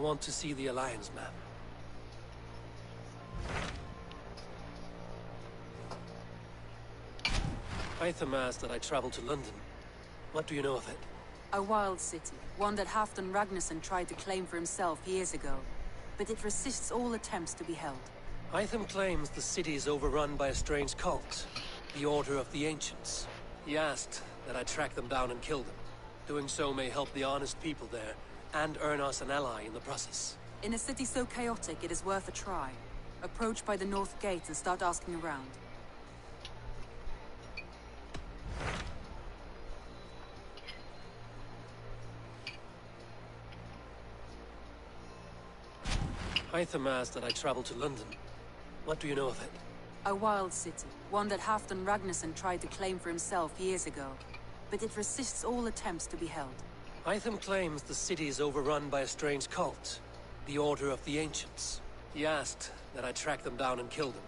want to see the Alliance map. Hytham asked that I travel to London. What do you know of it? A wild city, one that Halfdan Ragnarsson tried to claim for himself years ago. But it resists all attempts to be held. Hytham claims the city is overrun by a strange cult, the Order of the Ancients. He asked that I track them down and kill them. Doing so may help the honest people there, and earn us an ally in the process. In a city so chaotic, it is worth a try. Approach by the North Gate and start asking around. Hytham asked that I travel to London. What do you know of it? A wild city, one that Halfdan Ragnarsson tried to claim for himself years ago. But it resists all attempts to be held. Hytham claims the city is overrun by a strange cult, the Order of the Ancients. He asked that I track them down and kill them.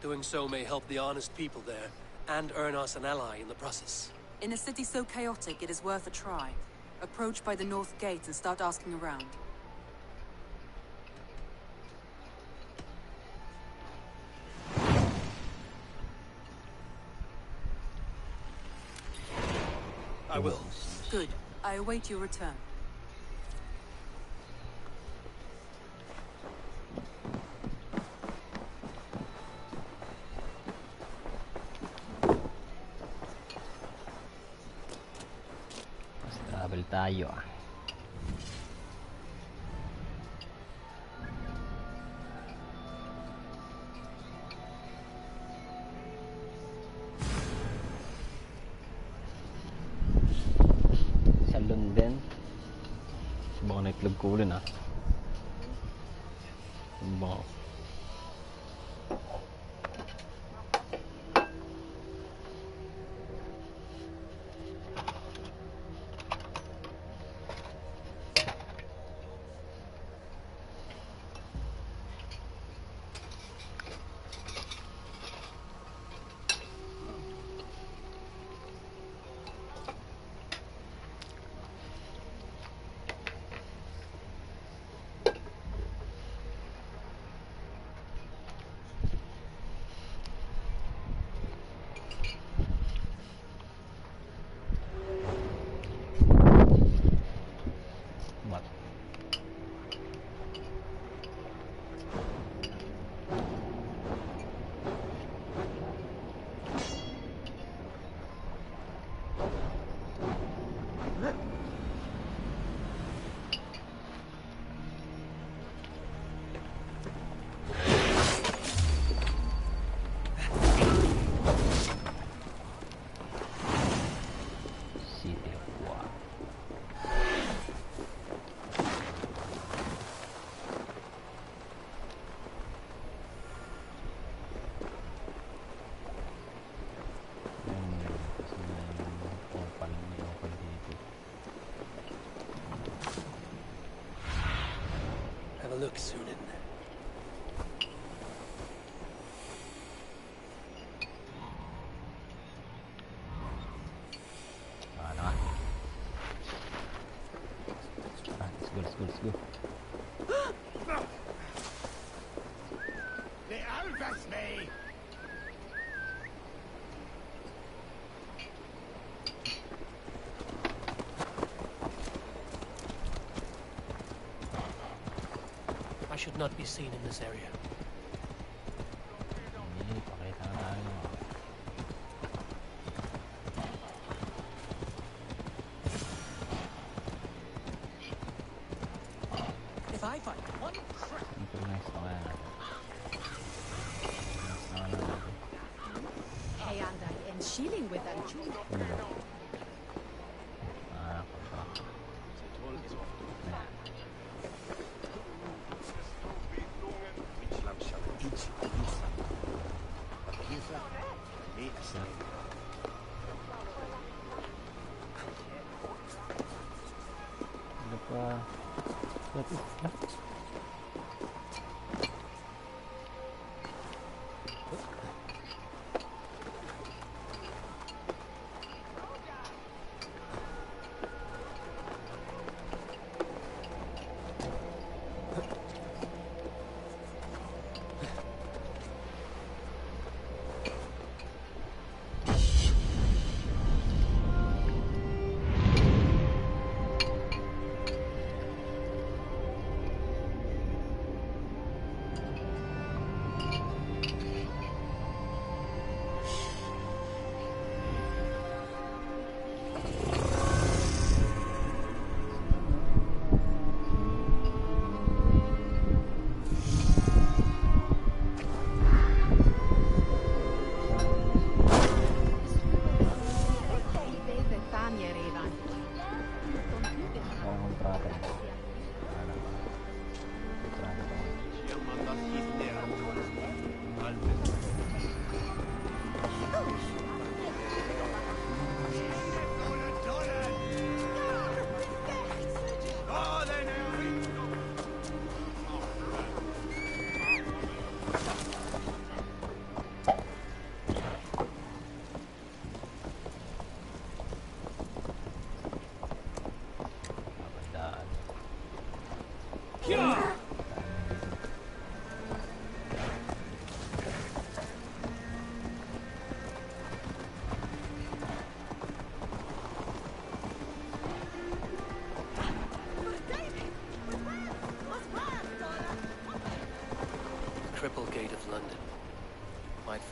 Doing so may help the honest people there, and earn us an ally in the process. In a city so chaotic, it is worth a try. Approach by the North Gate and start asking around. I will. Good. I await your return. Travel tayo ah. Sa Lunden. Baka nightclub ko ulit ah. Baka. Have a look, Sunan. Let's go. The Alvas me! I should not be seen in this area. If I find one crack... Hey, and I am shielding with them too.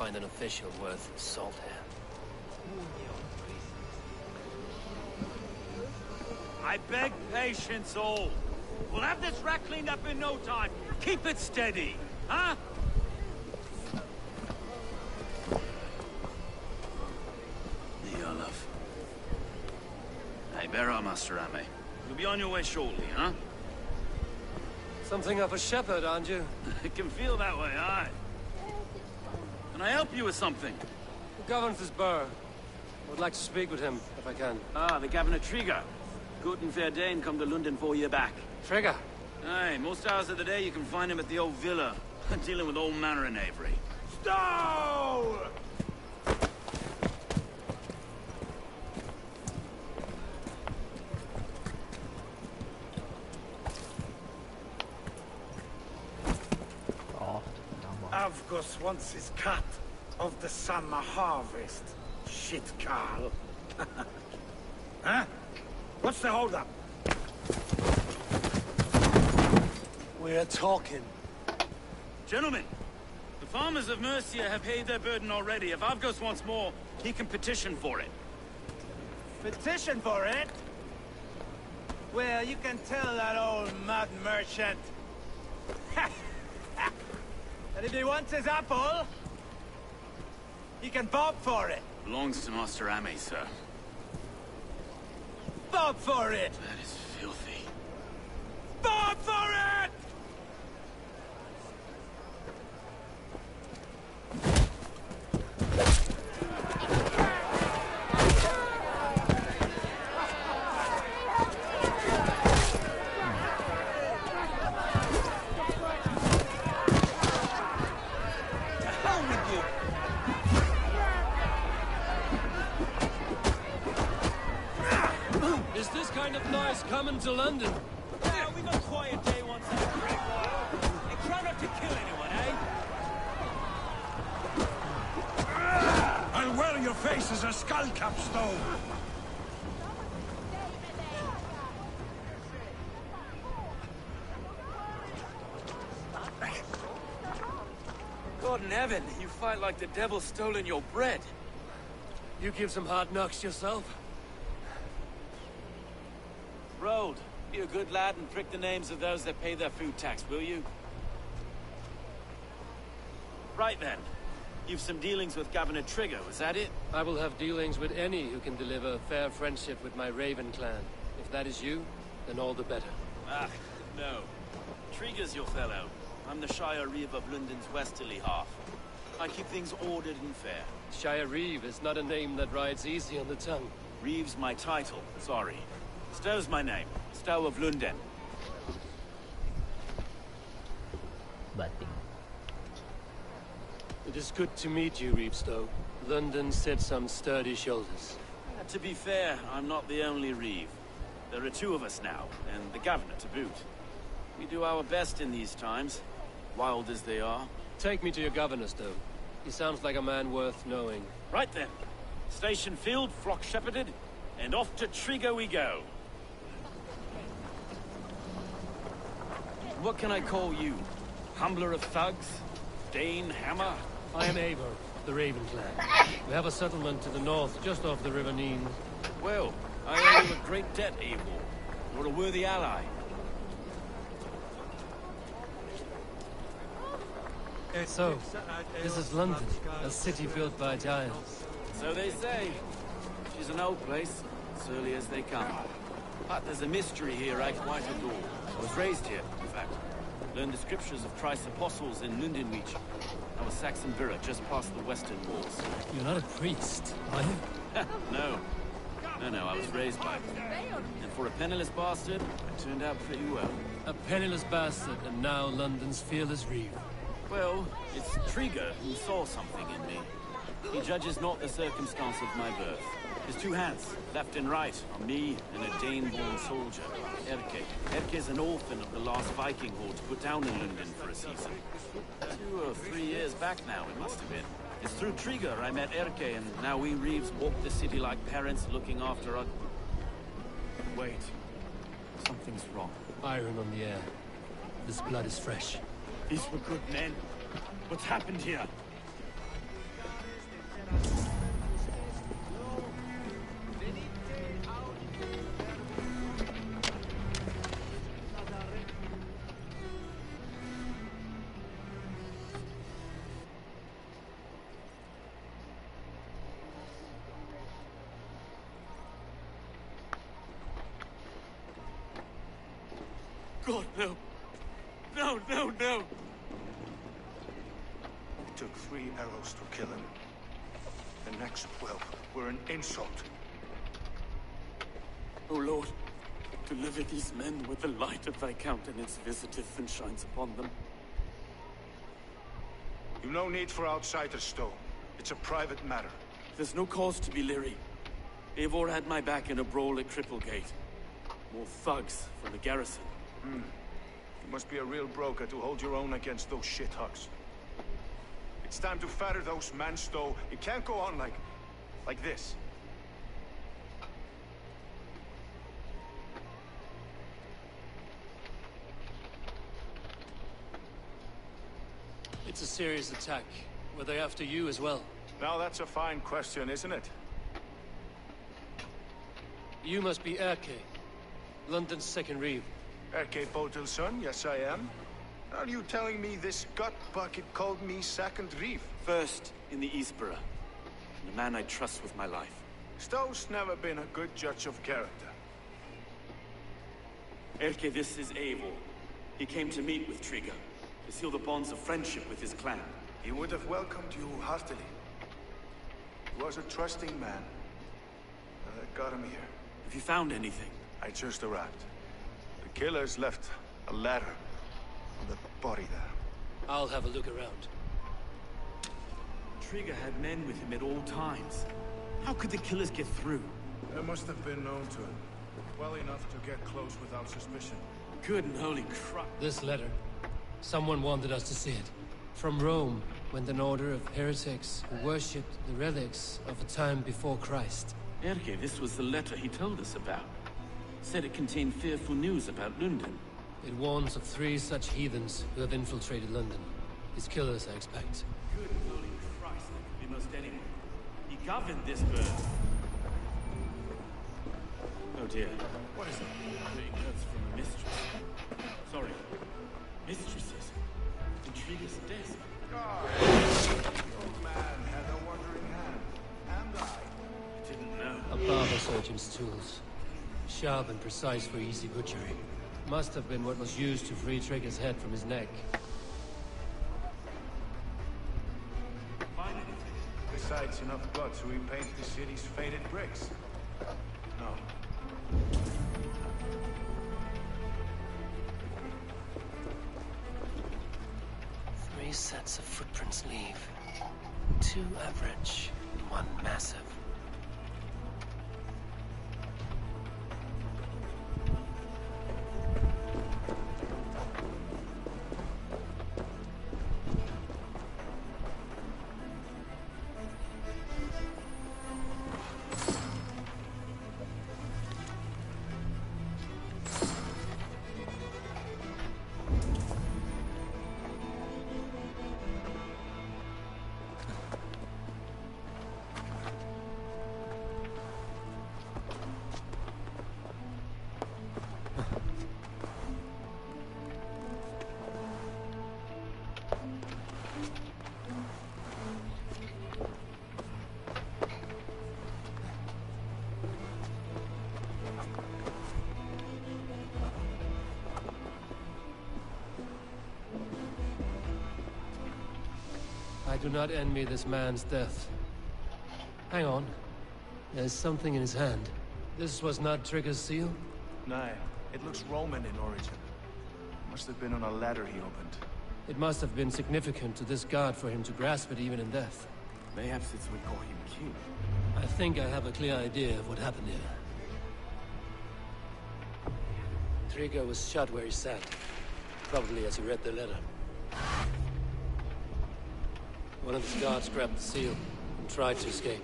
find an official worth his salt here. I beg patience, all. We'll have this wreck cleaned up in no time. Keep it steady, huh? Here, love. Hey, bear up, Master Ame. You'll be on your way shortly, huh? Something of a shepherd, aren't you? It can feel that way, aye. Can I help you with something? Who governs this burr? I would like to speak with him, if I can. Ah, the Governor Trigger. Good and fair Dane come to Lunden 4 year back. Trigger? Aye, most hours of the day you can find him at the old villa, dealing with all manner of knavery. Stow! Avgos wants his cut of the summer harvest. Shit, Carl. Huh? What's the holdup? We're talking. Gentlemen, the farmers of Mercia have paid their burden already. If Avgos wants more, he can petition for it. Petition for it? Well, you can tell that old mud merchant. And if he wants his apple, he can bob for it. Belongs to Master Ame, sir. Bob for it! That is filthy. Bob for it! Is this kind of noise coming to London? Yeah, we've a quiet day once in a great while. And try not to kill anyone, eh? I'll wear your face as a skull capstone. God in heaven, you fight like the devil stolen your bread. You give some hard knocks yourself? Road, be a good lad and prick the names of those that pay their food tax, will you? Right then. You've some dealings with Governor Trigger, was that it? I will have dealings with any who can deliver fair friendship with my Raven clan. If that is you, then all the better. Ah, no. Trigger's your fellow. I'm the Shire Reeve of Lunden's westerly half. I keep things ordered and fair. Shire Reeve is not a name that rides easy on the tongue. Reeve's my title, sorry. Stow's my name. Stow of Lunden. Bating. It is good to meet you, Reevestow. London sits on sturdy shoulders. To be fair, I'm not the only Reeve. There are two of us now, and the Governor to boot. We do our best in these times, wild as they are. Take me to your governor, Stow. He sounds like a man worth knowing. Right then. Station filled, flock shepherded, and off to Trigger we go. What can I call you? Humbler of thugs? Dane Hammer? I am Eivor, of the Raven clan. We have a settlement to the north, just off the River Neen. Well, I owe you a great debt, Eivor. You're a worthy ally. So, this is London, a city built by giants. So they say. She's an old place, surly as they come. But there's a mystery here I quite adore. I was raised here, in fact. Learned the scriptures of Christ's apostles in Lunden Reach. I was Saxon Borough, just past the western walls. You're not a priest, are you? No. No, I was raised by them. And for a penniless bastard, I turned out pretty well. A penniless bastard, and now London's fearless Reeve. Well, it's Trigger who saw something in me. He judges not the circumstance of my birth. His two hands, left and right, are me and a Dane-born soldier, Erke. Erke's an orphan of the last Viking horde put down in Lunden for a season. 2 or 3 years back now, it must have been. It's through Trigger I met Erke, and now we Reeves walk the city like parents looking after our... Wait. Something's wrong. Iron on the air. This blood is fresh. These were good men. What's happened here? God, no. No, no, no! It took 3 arrows to kill him. The next 12 were an insult. O Lord, deliver these men with the light of thy countenance visiteth and shines upon them. You've no need for outsiders, Stowe. It's a private matter. There's no cause to be leery. Eivor had my back in a brawl at Cripplegate. More thugs from the garrison. You must be a real broker to hold your own against those shithugs. It's time to fatter those men, Stowe. It can't go on like this. It's a serious attack. Were they after you as well? Now that's a fine question, isn't it? You must be Erke, London's second reeve. Erke Botelson, yes I am. Are you telling me this gut bucket called me second reeve? First in the Eastborough, and a man I trust with my life. Stowe's never been a good judge of character. Erke, this is Eivor. He came to meet with Trigger, to seal the bonds of friendship with his clan. He would have welcomed you heartily. He was a trusting man. I got him here. Have you found anything? I just arrived. The killers left a ladder on the body there. I'll have a look around. Trigger had men with him at all times. How could the killers get through? They must have been known to him. Well enough to get close without suspicion. Good and holy crap. This letter. Someone wanted us to see it. From Rome, went an order of heretics who worshipped the relics of a time before Christ. Erke, this was the letter he told us about. Said it contained fearful news about Lunden. It warns of 3 such heathens who have infiltrated London. His killers, I expect. Good and holy Christ, that could be most anyone. He governed this bird. Oh dear. What is it? It hurts from a mistress. Sorry. Mistresses. Intriguous desk. The old man had a wandering hand. And I. Didn't know. A barber surgeon's tools. Sharp and precise for easy butchery. Must have been what was used to free Trigger's head from his neck. Find anything? Besides enough blood to repaint the city's faded bricks. No. 3 sets of footprints leave. 2 average, 1 massive. I do not envy this man's death. Hang on. There's something in his hand. This was not Trigger's seal? Nay, it looks Roman in origin. Must have been on a ladder he opened. It must have been significant to this god for him to grasp it even in death. Perhaps it's what got him killed. I think I have a clear idea of what happened here. Trigger was shot where he sat. Probably as he read the letter. One of his guards grabbed the seal and tried to escape.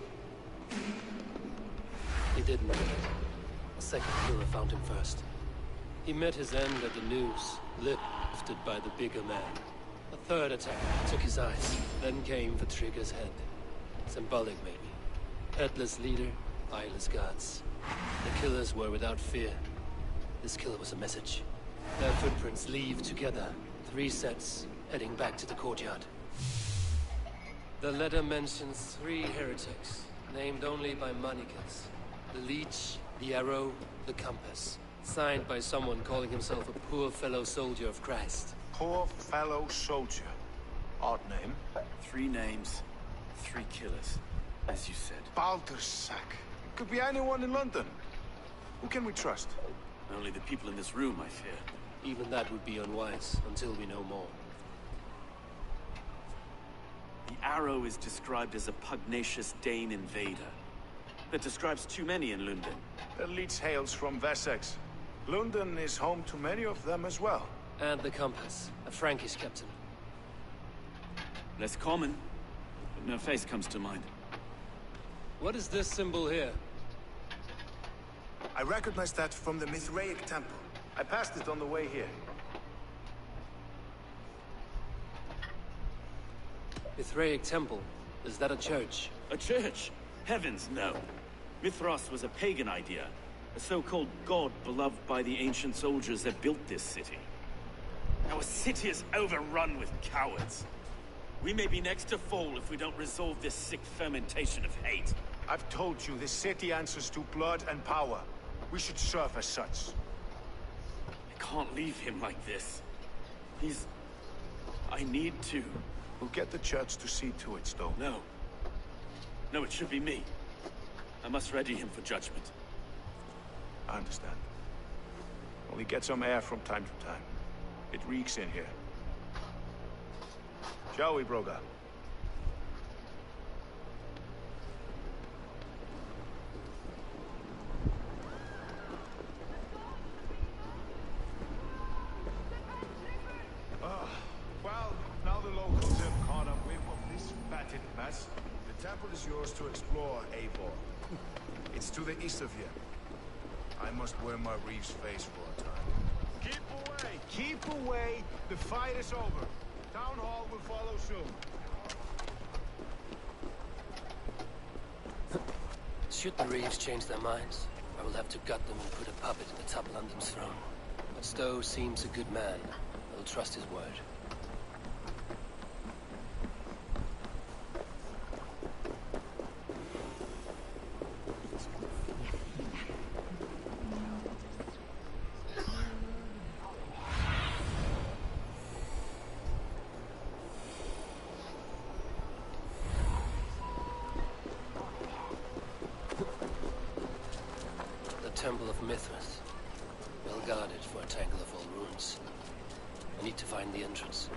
He didn't. A second killer found him first. He met his end at the noose, lifted by the bigger man. A third attack took his eyes, then came for Trigger's head. Symbolic, maybe. Headless leader, eyeless gods. The killers were without fear. This kill was a message. Their footprints leave together. 3 sets, heading back to the courtyard. The letter mentions 3 heretics, named only by Manicus. The Leech, the Arrow, the Compass. Signed by someone calling himself a poor fellow soldier of Christ. Poor fellow soldier. Odd name. 3 names, 3 killers, as you said. Baldersack. Could be anyone in London. Who can we trust? Only the people in this room, I fear. Even that would be unwise, until we know more. The Arrow is described as a pugnacious Dane invader. That describes too many in Lunden. The Leech hails from Wessex. Lunden is home to many of them as well. And the Compass, a Frankish captain. Less common, but no face comes to mind. What is this symbol here? I recognize that from the Mithraic temple. I passed it on the way here. Mithraic temple? Is that a church? A church? Heavens, no. Mithras was a pagan idea. A so-called god beloved by the ancient soldiers that built this city. Our city is overrun with cowards. We may be next to fall if we don't resolve this sick fermentation of hate. I've told you, this city answers to blood and power. We should serve as such. I can't leave him like this. I need to. We'll get the church to see to it, Stowe. No. No, it should be me. I must ready him for judgment. I understand. Only get some air from time to time. It reeks in here. Shall we, Broga? Well, now the locals have caught a whiff of this fatted mess. The temple is yours to explore, Eivor. It's to the east of here. I must wear my Reeve's face for a time. Keep away! Keep away! The fight is over. Town Hall will follow soon. Should the Reeves change their minds, I will have to gut them and put a puppet atop London's throne. But Stowe seems a good man. I'll trust his word. Temple of Mithras. Well guarded for a tangle of old ruins. I need to find the entrance.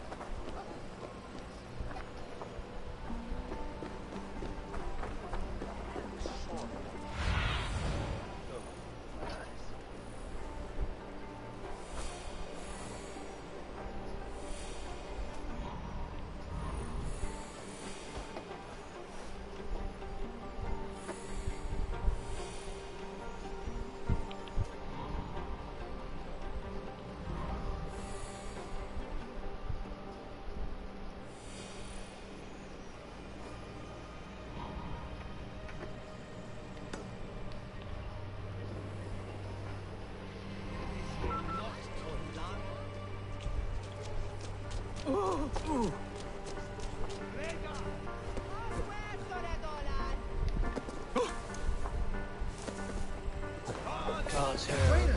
God's hair.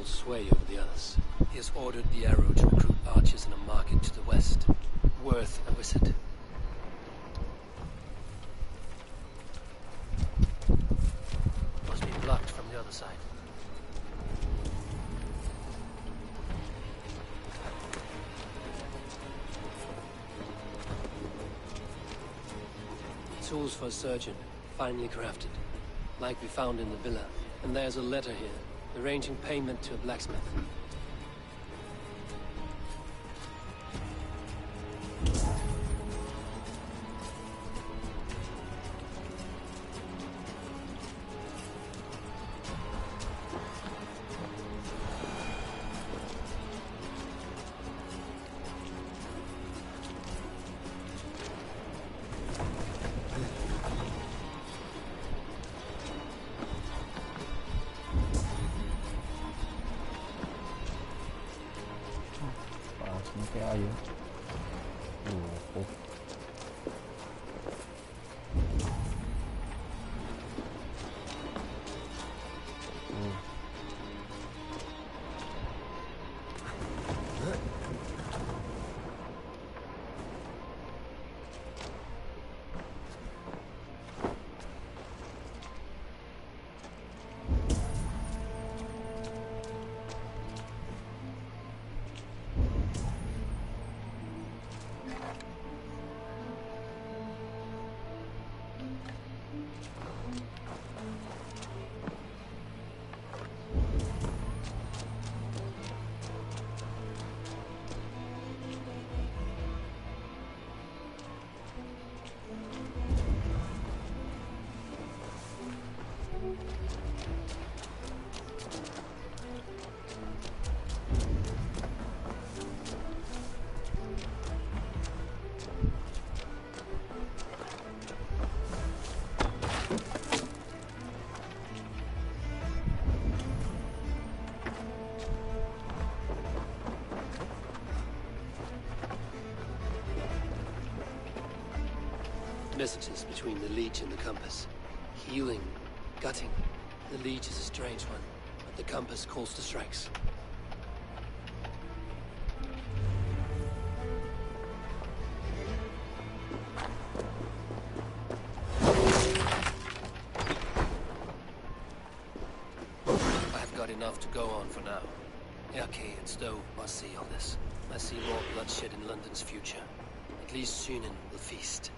holds sway over the others. He has ordered the Arrow to recruit archers in a market to the west. Worth a visit. Must be blocked from the other side. Tools for a surgeon, finely crafted. Like we found in the villa. And there's a letter here, arranging payment to a blacksmith. Kaya yun. Oh. Messages between the Leech and the Compass. Healing, gutting. The Leech is a strange one, but the Compass calls to strikes. I've got enough to go on for now. Yaki and Stowe must see all this. I see more bloodshed in London's future. At least Shunin will feast.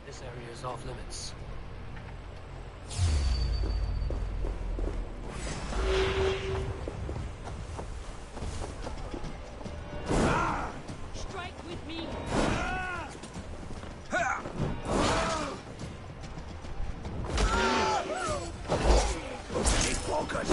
This area is off limits. Strike with me! Stay focused.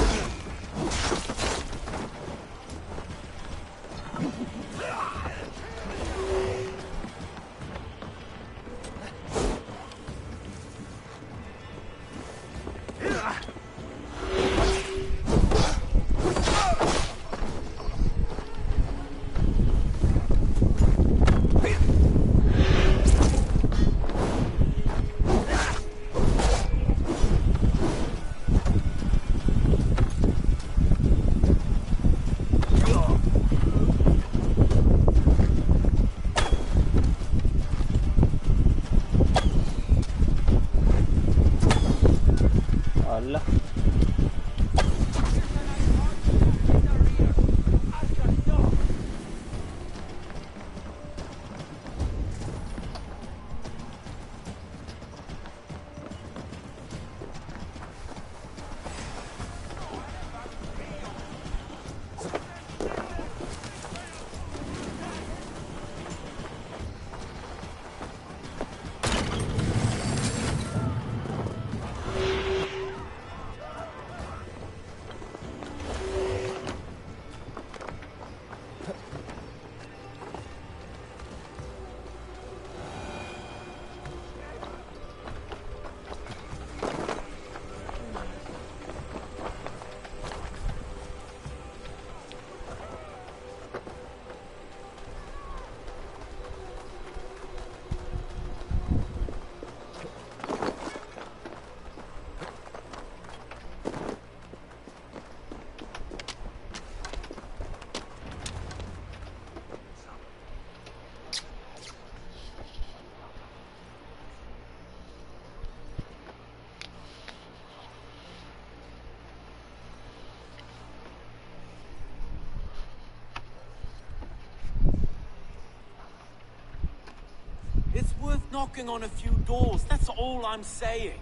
It's worth knocking on a few doors, that's all I'm saying.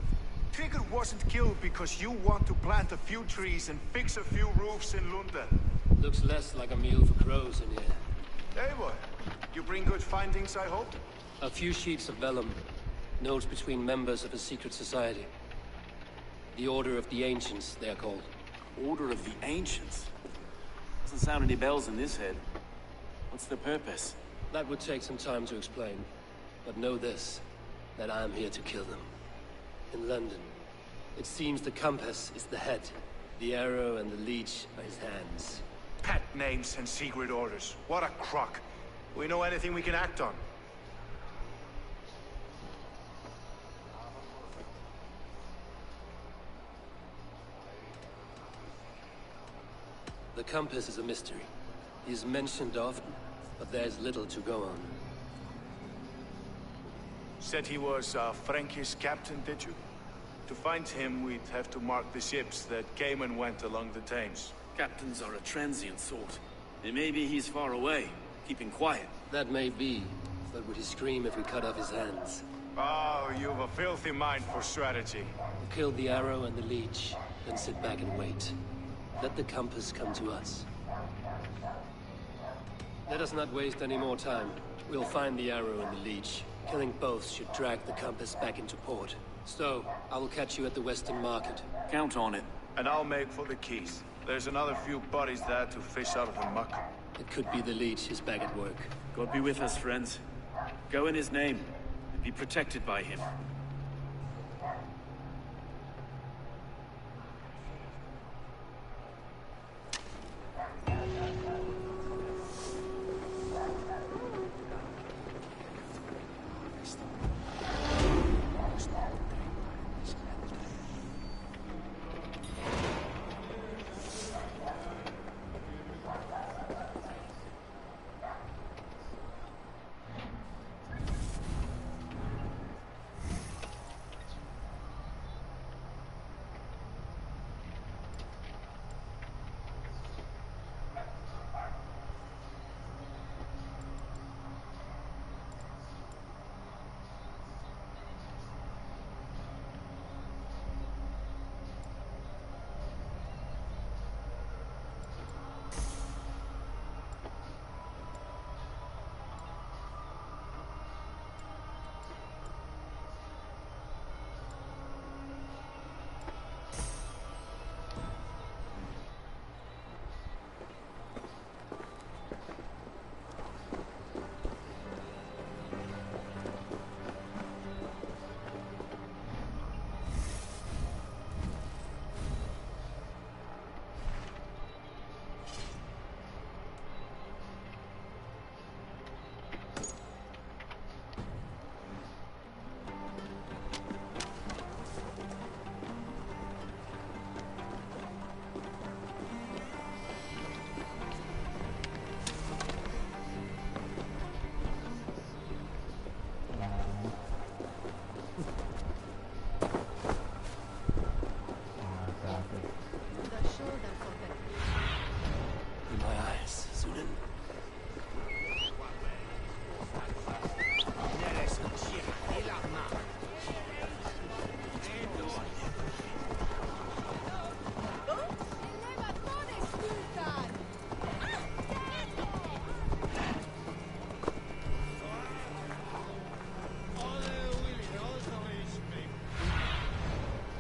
Trigger wasn't killed because you want to plant a few trees and fix a few roofs in Lunden. Looks less like a meal for crows in here. Hey, boy. You bring good findings, I hope? A few sheets of vellum. Notes between members of a secret society. The Order of the Ancients, they are called. Order of the Ancients? Doesn't sound any bells in this head. What's the purpose? That would take some time to explain. But know this, that I am here to kill them. In London, it seems the compass is the head. The arrow and the leech are his hands. Pet names and secret orders. What a crock. We know anything we can act on. The compass is a mystery. He is mentioned often, but there's little to go on. Said he was a Frankish captain, did you? To find him, we'd have to mark the ships that came and went along the Thames. Captains are a transient sort. And maybe he's far away, keeping quiet. That may be, but would he scream if we cut off his hands? Oh, you've a filthy mind for strategy. We'll kill the arrow and the leech, then sit back and wait. Let the compass come to us. Let us not waste any more time. We'll find the arrow and the leech. Killing both should drag the compass back into port. So, I will catch you at the Western Market. Count on it. And I'll make for the keys. There's another few bodies there to fish out of the muck. It could be the leech is back at work. God be with us, friends. Go in his name, and be protected by him.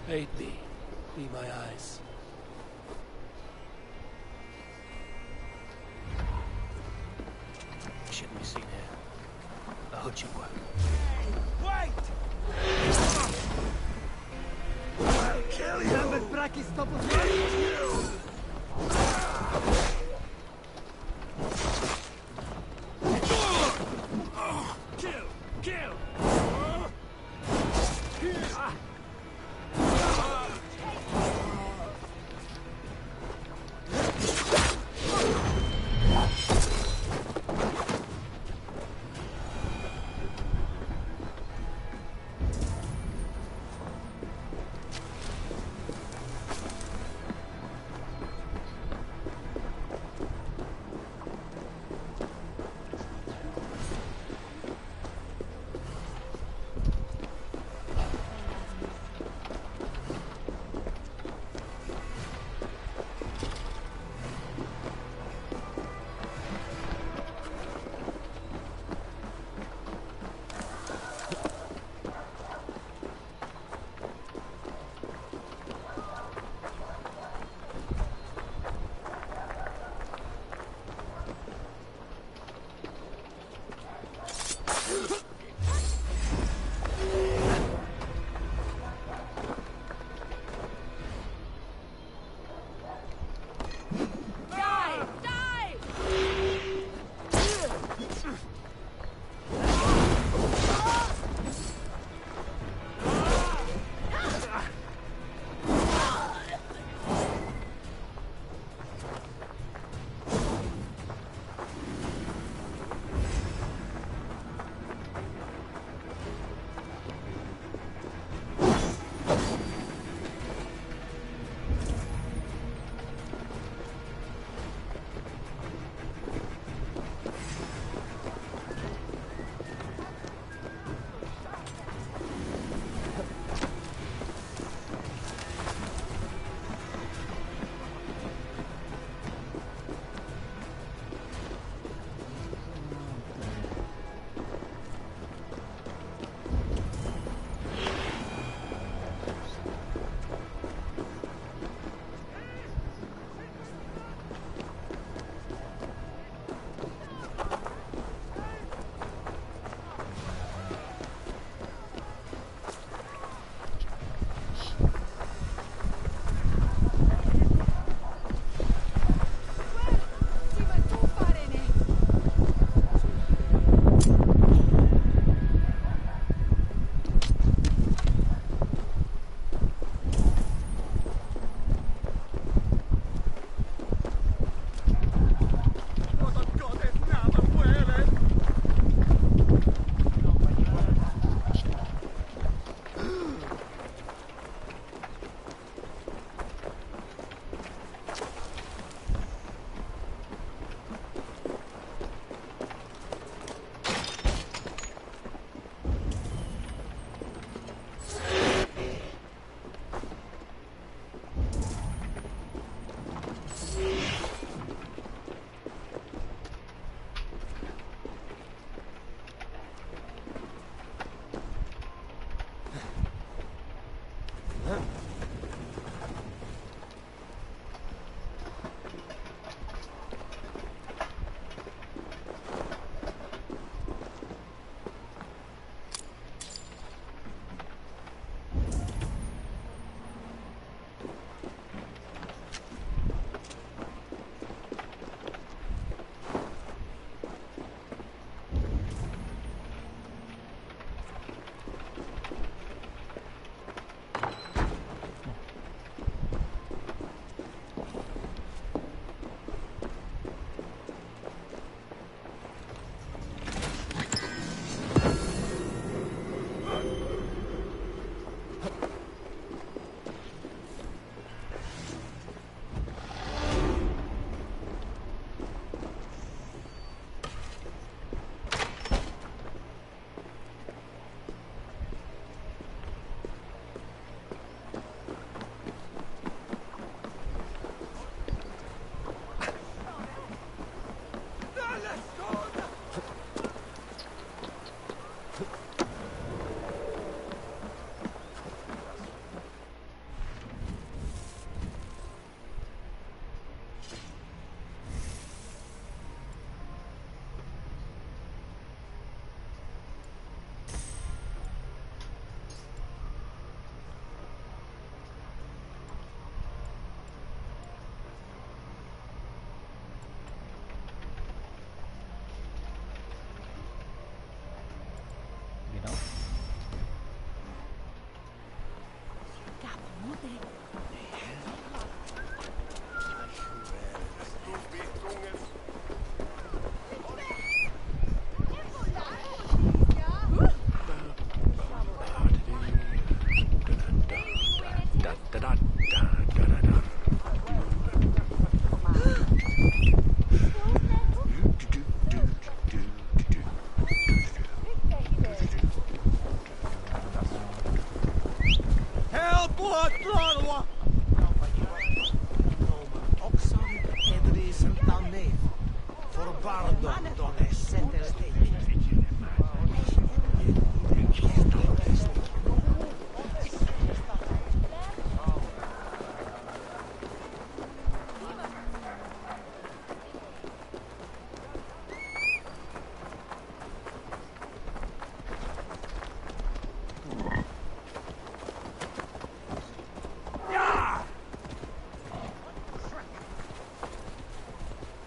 Aid me. Be my eyes. Shouldn't be seen here. A hood should work. Wait! I'll kill you!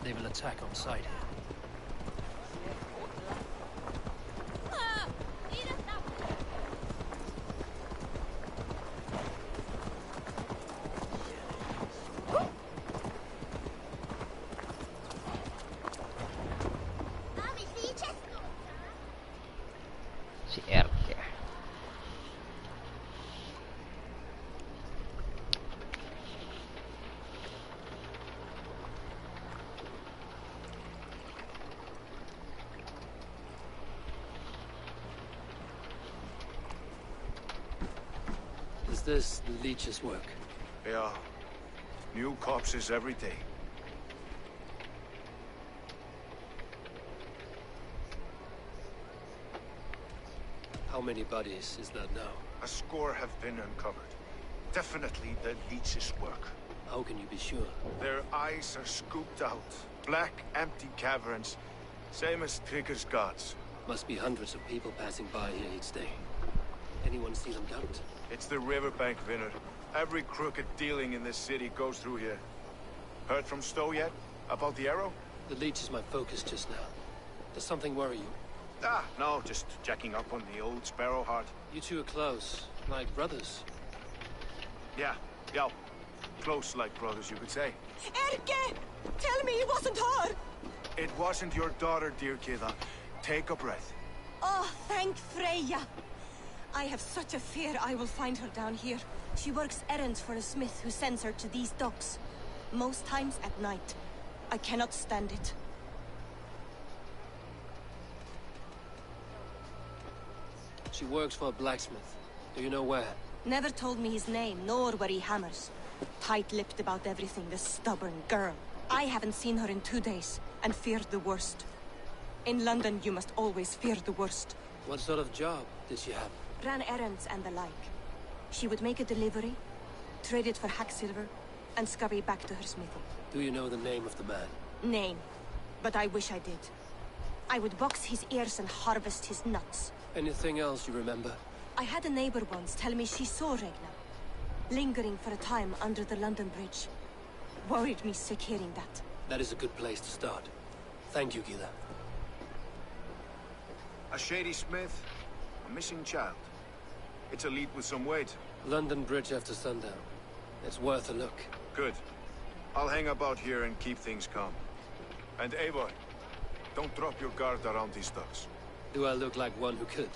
They will attack on sight here. Si Erke. Is this the leech's work? Yeah. New corpses every day. How many bodies is that now? A score have been uncovered. Definitely the leech's work. How can you be sure? Their eyes are scooped out. Black, empty caverns. Same as Trigger's gods. Must be hundreds of people passing by here each day. Anyone see them dumped? It's the riverbank, Vinner. Every crooked dealing in this city goes through here. Heard from Stowe yet? About the arrow? The leech is my focus just now. Does something worry you? Ah, no, just checking up on the old Sparrowheart. You two are close, like brothers. Yeah. Close like brothers, you could say. Erke! Tell me it wasn't her! It wasn't your daughter, dear Kida. Take a breath. Oh, thank Freya. I have such a fear I will find her down here. She works errands for a smith who sends her to these docks. Most times at night. I cannot stand it. She works for a blacksmith. Do you know where? Never told me his name, nor where he hammers. Tight-lipped about everything, the stubborn girl. I haven't seen her in 2 days, and feared the worst. In London, you must always fear the worst. What sort of job did she have? Ran errands and the like. She would make a delivery, trade it for hack silver, and scurry back to her smithy. Do you know the name of the man? Name. But I wish I did. I would box his ears and harvest his nuts. Anything else you remember? I had a neighbor once tell me she saw Regna, lingering for a time under the London Bridge. Worried me sick hearing that. That is a good place to start. Thank you, Gila. A shady smith, a missing child. It's a lead with some weight. London Bridge after sundown. It's worth a look. Good. I'll hang about here and keep things calm. And Eivor, don't drop your guard around these docks. Do I look like one who could?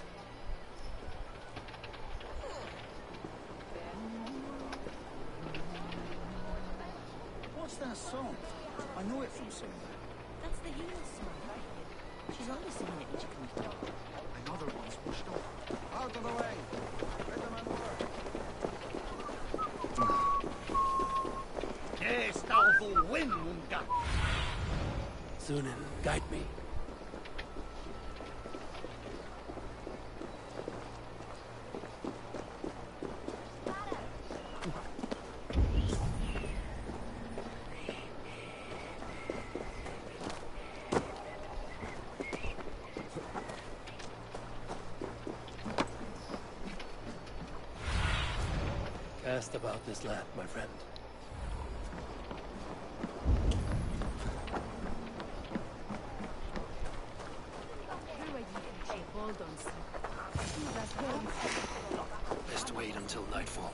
What's that song? I know it from somewhere. That's the heel song. She's always singing it when she comes down. Another one's pushed off. Out of the way! Let them maneuver. Yes, thou win, Munga. Sunan, guide me. Cast about this land, my friend. Best wait until nightfall.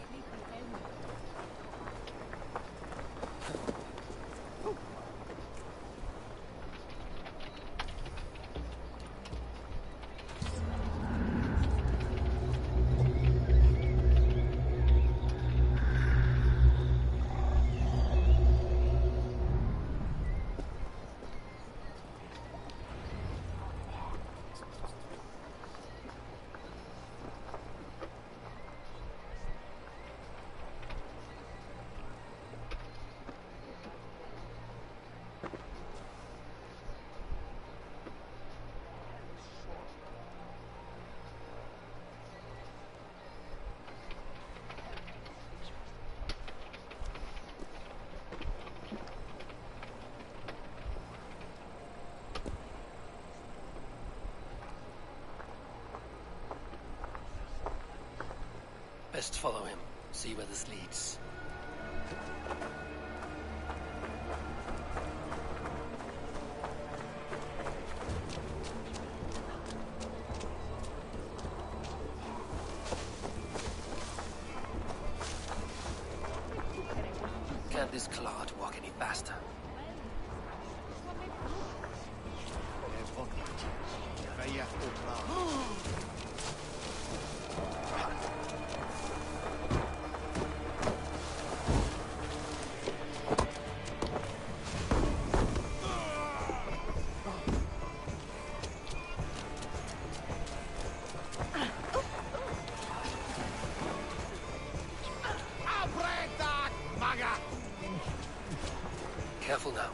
Just follow him. See where this leads. Can't this clod walk any faster? Careful now.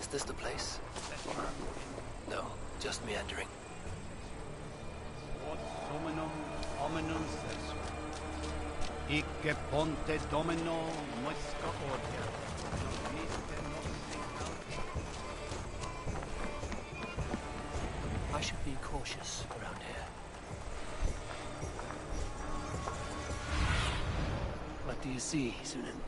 Is this the place? No, just meandering. Icke ponte domino musca ordia. I should be cautious around here. What do you see, Sunan?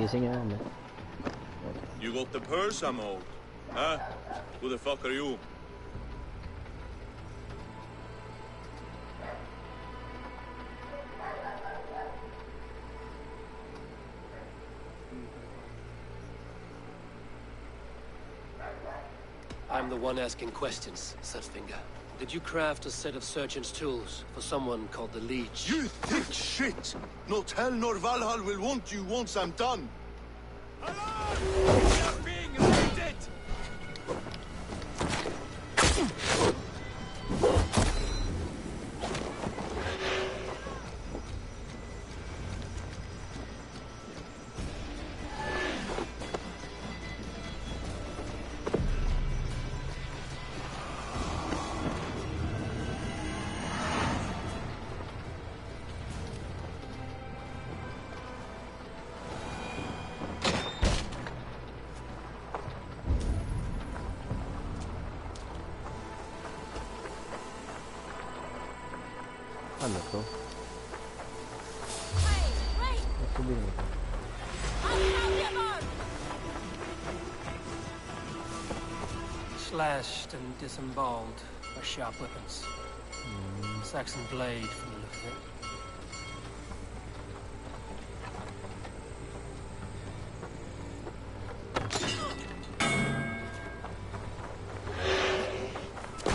gising yan. You got the purse, I'm old. Huh? Who the fuck are you? I'm the one asking questions, Sutfinger. Did you craft a set of surgeon's tools for someone called the Leech? You thick shit! Not hell nor Valhalla will want you once I'm done. We are being raided! Ano to? Wait! Sabihin mo. Slashed and disemboweled by sharp weapons. Saxon blade from the look of it.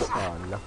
Sala.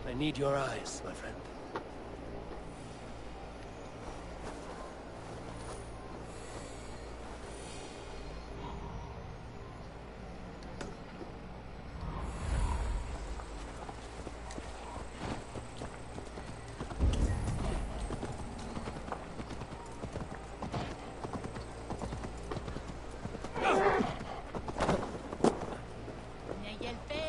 I need your eyes, my friend. Pangit talaga.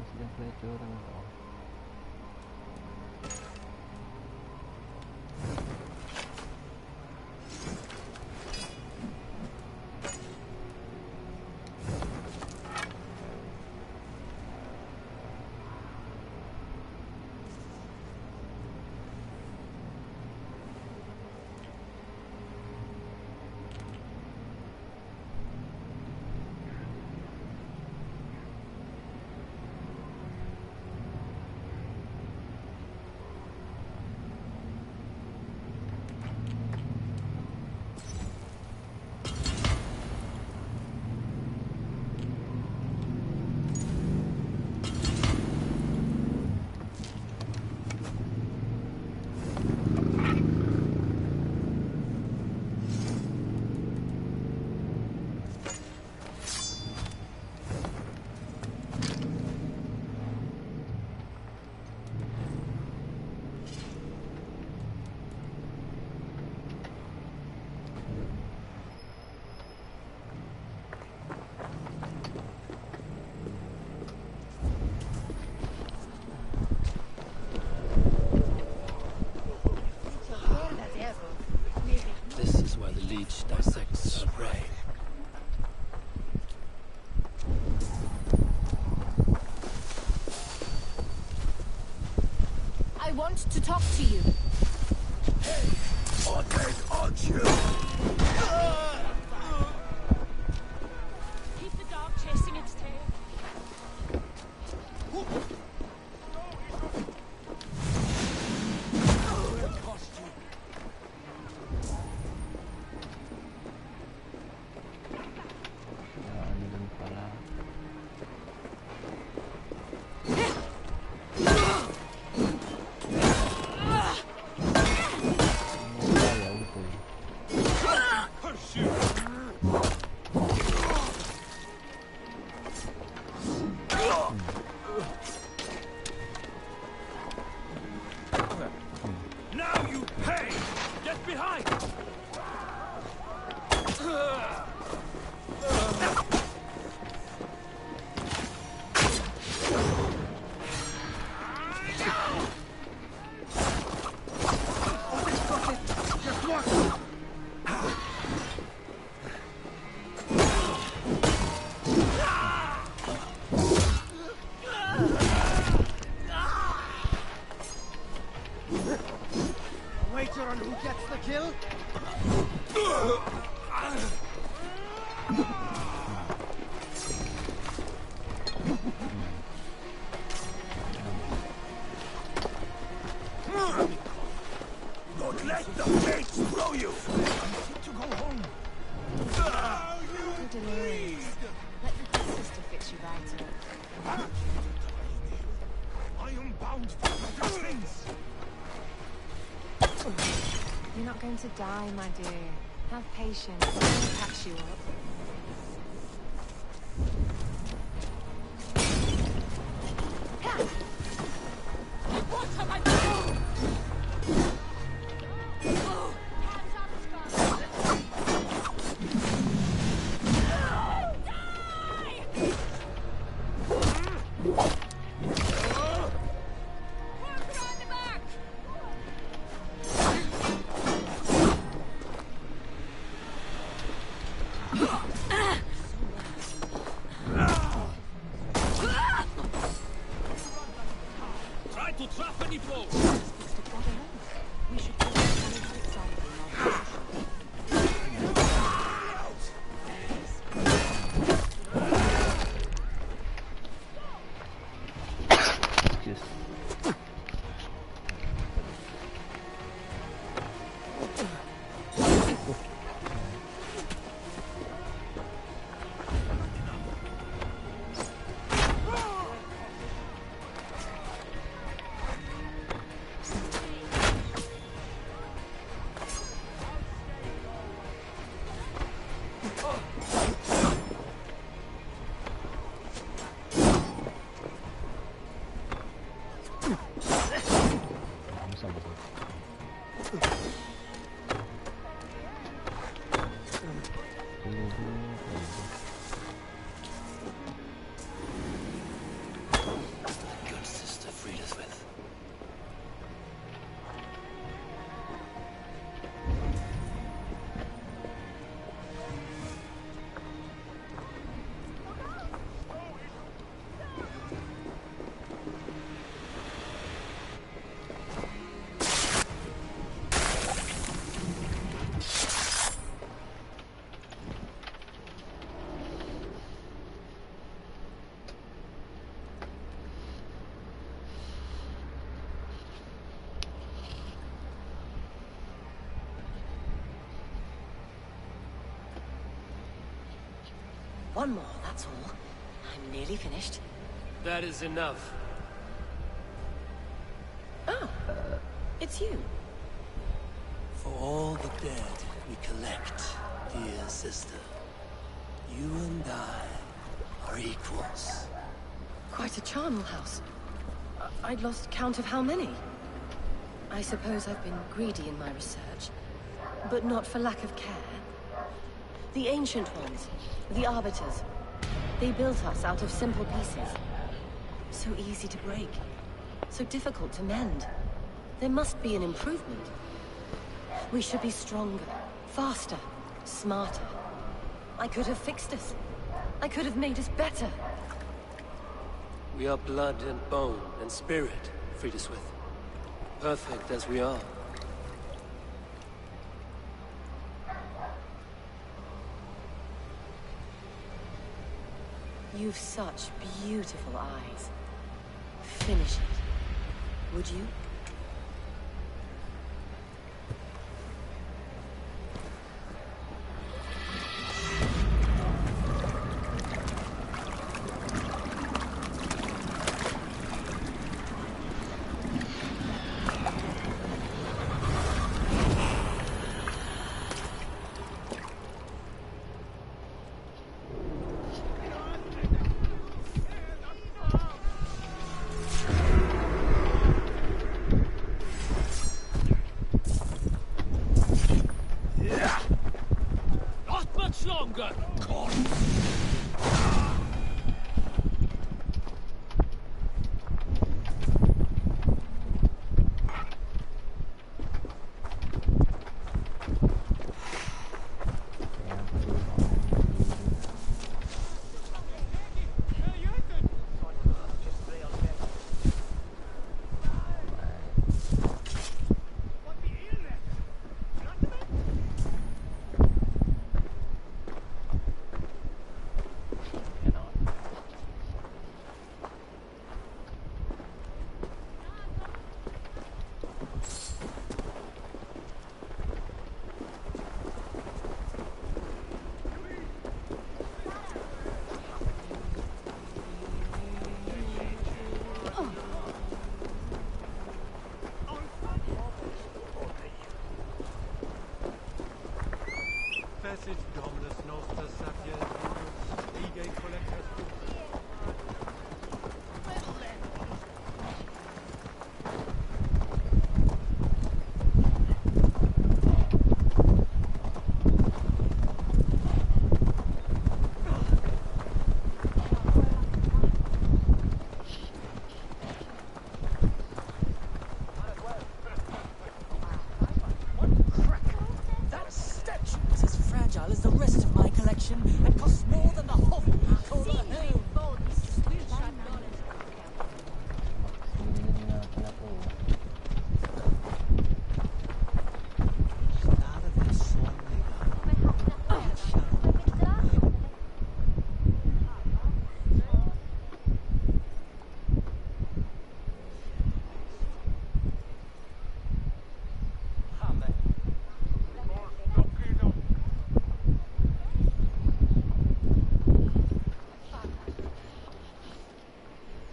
Sila fletcher ang ito. want to talk to you. Or take on you! Keep the dog chasing its tail. You're not going to die, my dear. Have patience. I'll catch you up. What have I done? One more, that's all. I'm nearly finished. That is enough. Oh, it's you. For all the dead we collect, dear sister, you and I are equals. Quite a charnel house. I'd lost count of how many. I suppose I've been greedy in my research, but not for lack of care. The Ancient Ones, the Arbiters, they built us out of simple pieces. So easy to break, so difficult to mend. There must be an improvement. We should be stronger, faster, smarter. I could have fixed us. I could have made us better. We are blood and bone and spirit, Friedeswith. Perfect as we are. You've such beautiful eyes. Finish it. Would you? Not much longer!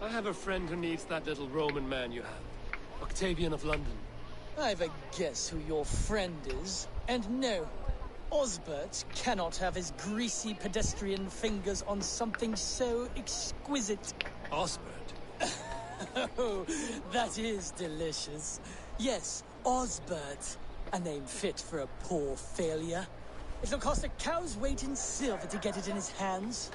I have a friend who needs that little Roman man you have. Octavian of London. I've a guess who your friend is. And no, Osbert cannot have his greasy pedestrian fingers on something so exquisite. Osbert? Oh, that is delicious. Yes, Osbert. A name fit for a poor failure. It'll cost a cow's weight in silver to get it in his hands.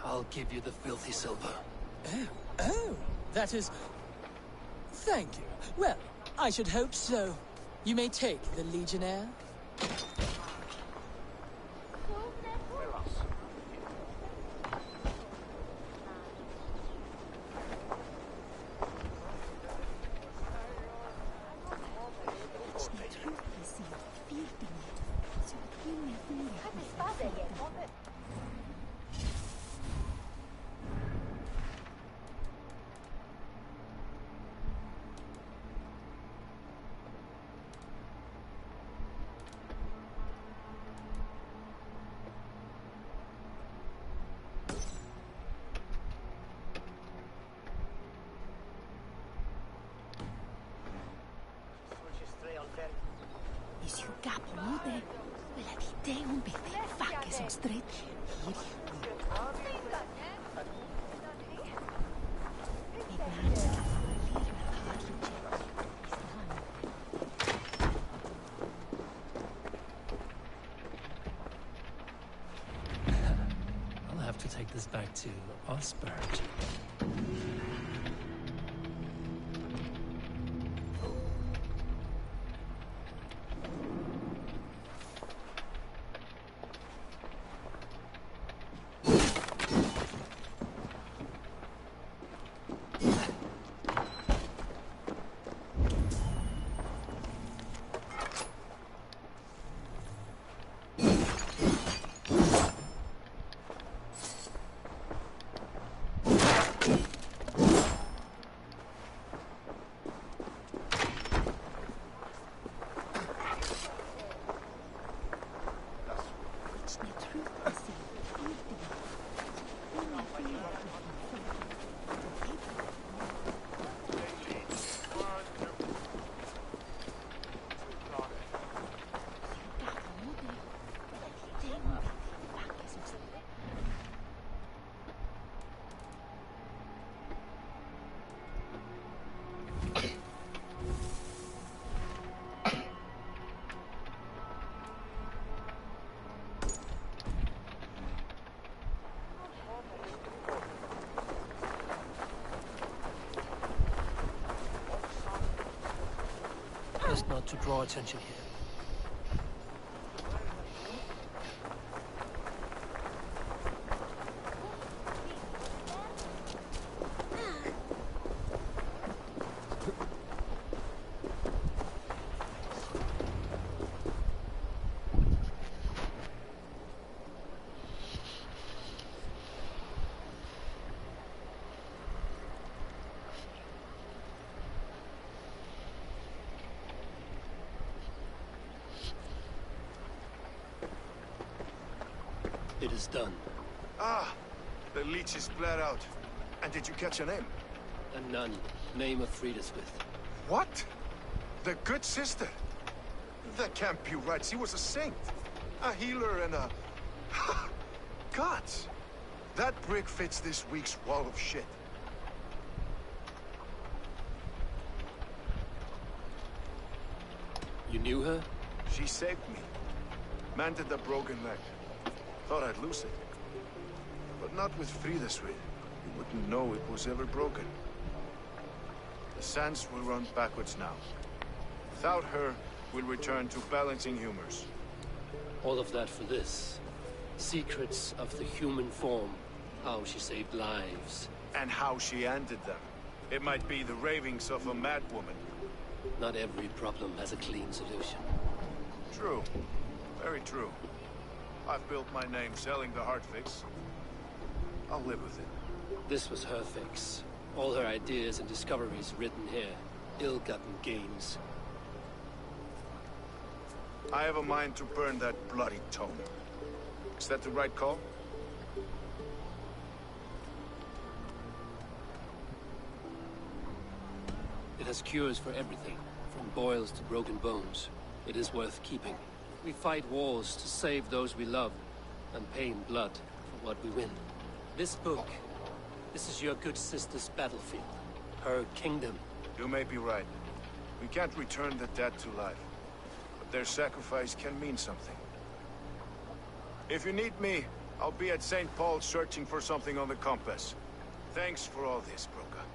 I'll give you the filthy silver. Oh, that is... Thank you. Well, I should hope so. You may take the Legionnaire. I'll have to take this back to Osbert. best not to draw attention here. It is done. Ah, the leech is bled out. And did you catch a name? A nun, name of Friedesmith. What? The good sister? That can't be right. She was a saint. A healer and a... Gods! That brick fits this week's wall of shit. You knew her? She saved me. Mended the broken leg. Thought I'd lose it. But not with Friedesmith. You wouldn't know it was ever broken. The sands will run backwards now. Without her, we'll return to balancing humors. All of that for this. Secrets of the human form. How she saved lives. And how she ended them. It might be the ravings of a madwoman. Not every problem has a clean solution. True. Very true. I've built my name selling the heart fix. I'll live with it. This was her fix. All her ideas and discoveries written here. Ill-gotten gains. I have a mind to burn that bloody tome. Is that the right call? It has cures for everything, from boils to broken bones. It is worth keeping. We fight wars to save those we love, and pay in blood for what we win. This book, this is your good sister's battlefield. Her kingdom. You may be right. We can't return the dead to life. But their sacrifice can mean something. If you need me, I'll be at St. Paul's searching for something on the compass. Thanks for all this, Broca.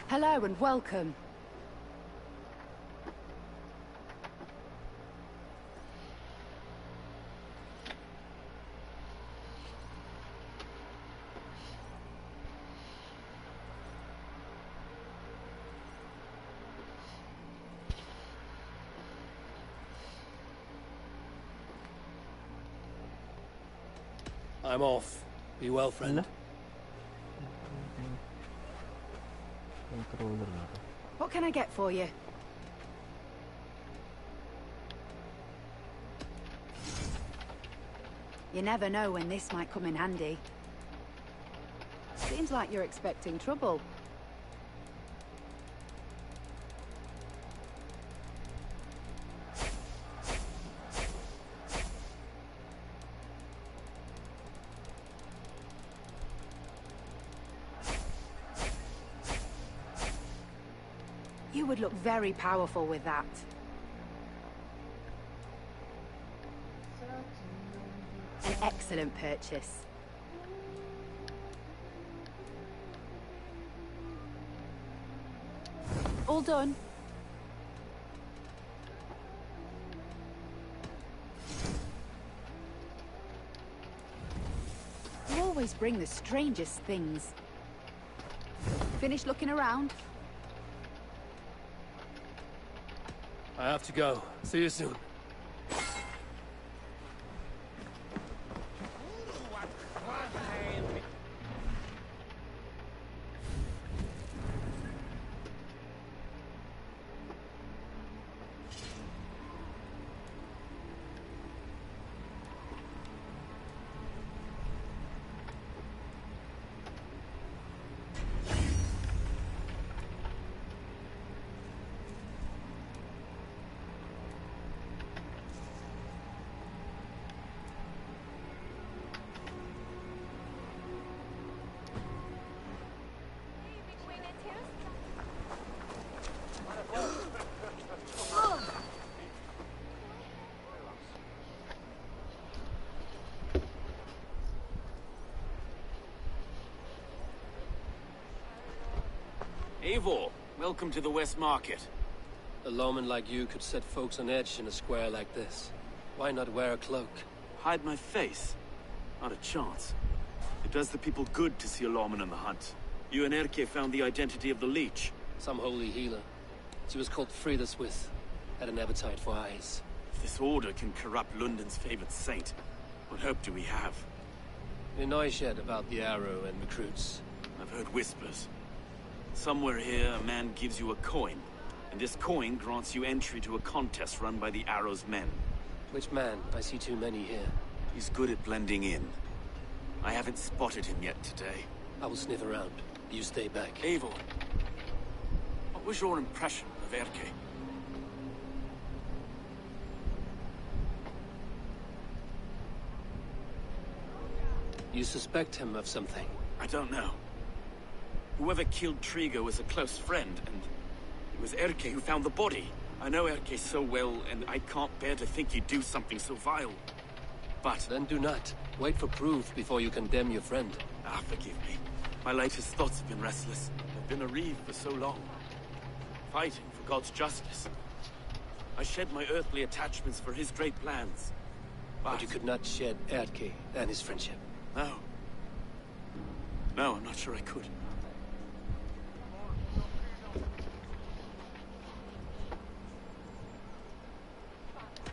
Hello and welcome. I'm off. Be well, friend. What can I get for you? You never know when this might come in handy. Seems like you're expecting trouble. You would look very powerful with that. An excellent purchase. All done. You always bring the strangest things. Finished looking around? I have to go. See you soon. Eivor, welcome to the West Market. A lawman like you could set folks on edge in a square like this. Why not wear a cloak? Hide my face? Not a chance. It does the people good to see a lawman on the hunt. You and Erke found the identity of the leech. Some holy healer. She was called Frida Swith. Had an appetite for eyes. If this order can corrupt Lunden's favored saint, what hope do we have? You know yet about the arrow and recruits? I've heard whispers. Somewhere here, a man gives you a coin, and this coin grants you entry to a contest run by the Arrow's men. Which man? I see too many here. He's good at blending in. I haven't spotted him yet today. I will sniff around. You stay back. Eivor, what was your impression of Erke? You suspect him of something? I don't know. Whoever killed Trigo was a close friend, and it was Erke who found the body. I know Erke so well, and I can't bear to think he'd do something so vile. But... Then do not. Wait for proof before you condemn your friend. Ah, forgive me. My latest thoughts have been restless. I've been a reeve for so long. Fighting for God's justice. I shed my earthly attachments for his great plans. But you could not shed Erke and his friendship. No. No, I'm not sure I could.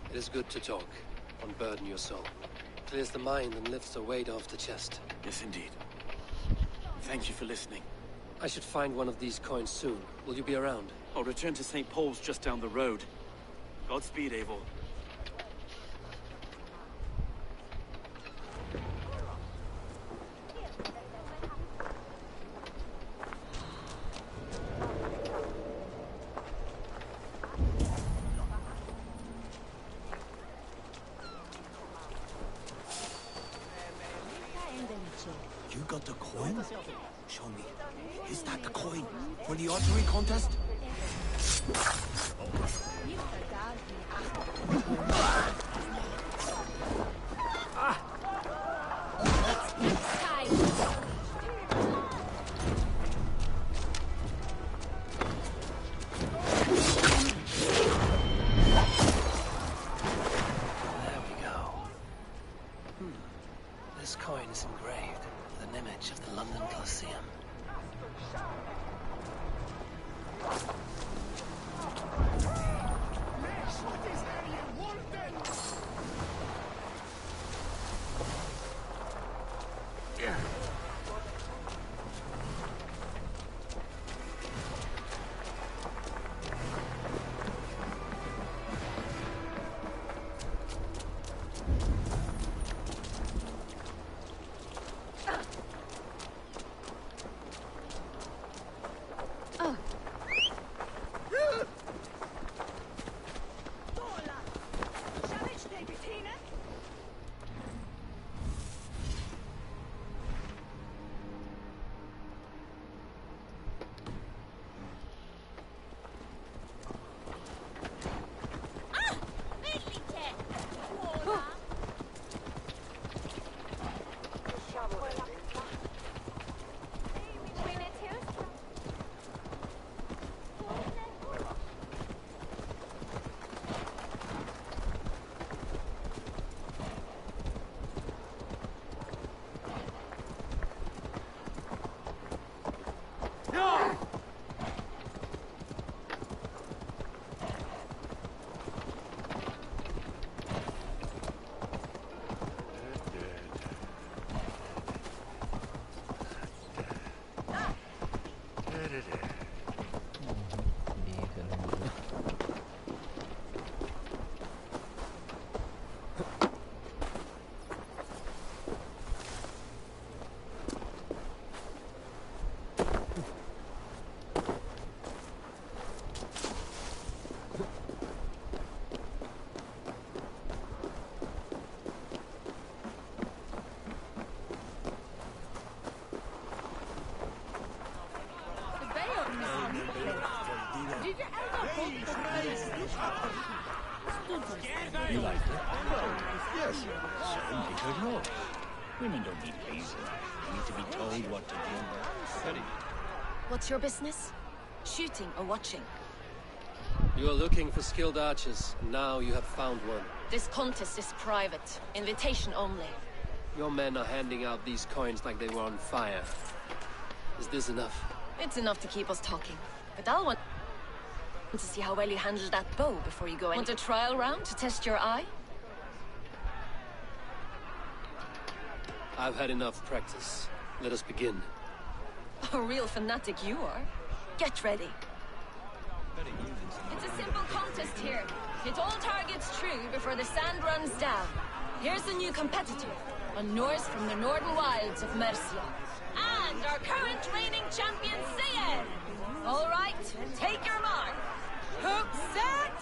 It is good to talk. Unburden your soul. Clears the mind and lifts the weight off the chest. Yes, indeed. Thank you for listening. I should find one of these coins soon. Will you be around? I'll return to St. Paul's just down the road. Godspeed, Eivor. You got the coin? Show me. Is that the coin for the archery contest? This coin is engraved with an image of the London Colosseum. You like it? Yes, certainly could not. Women don't need reason. They need to be told what to do. Steady. What's your business? Shooting or watching? You are looking for skilled archers, and now you have found one. This contest is private. Invitation only. Your men are handing out these coins like they were on fire. Is this enough? It's enough to keep us talking. But I'll want to see how well you handle that bow before you go in. Want a trial round to test your eye? I've had enough practice. Let us begin. A real fanatic you are. Get ready. It's a simple contest here. Hit all targets true before the sand runs down. Here's the new competitor, a Norse from the northern wilds of Mercia. And our current reigning champion, Sayer. All right, take your mark. Hook set!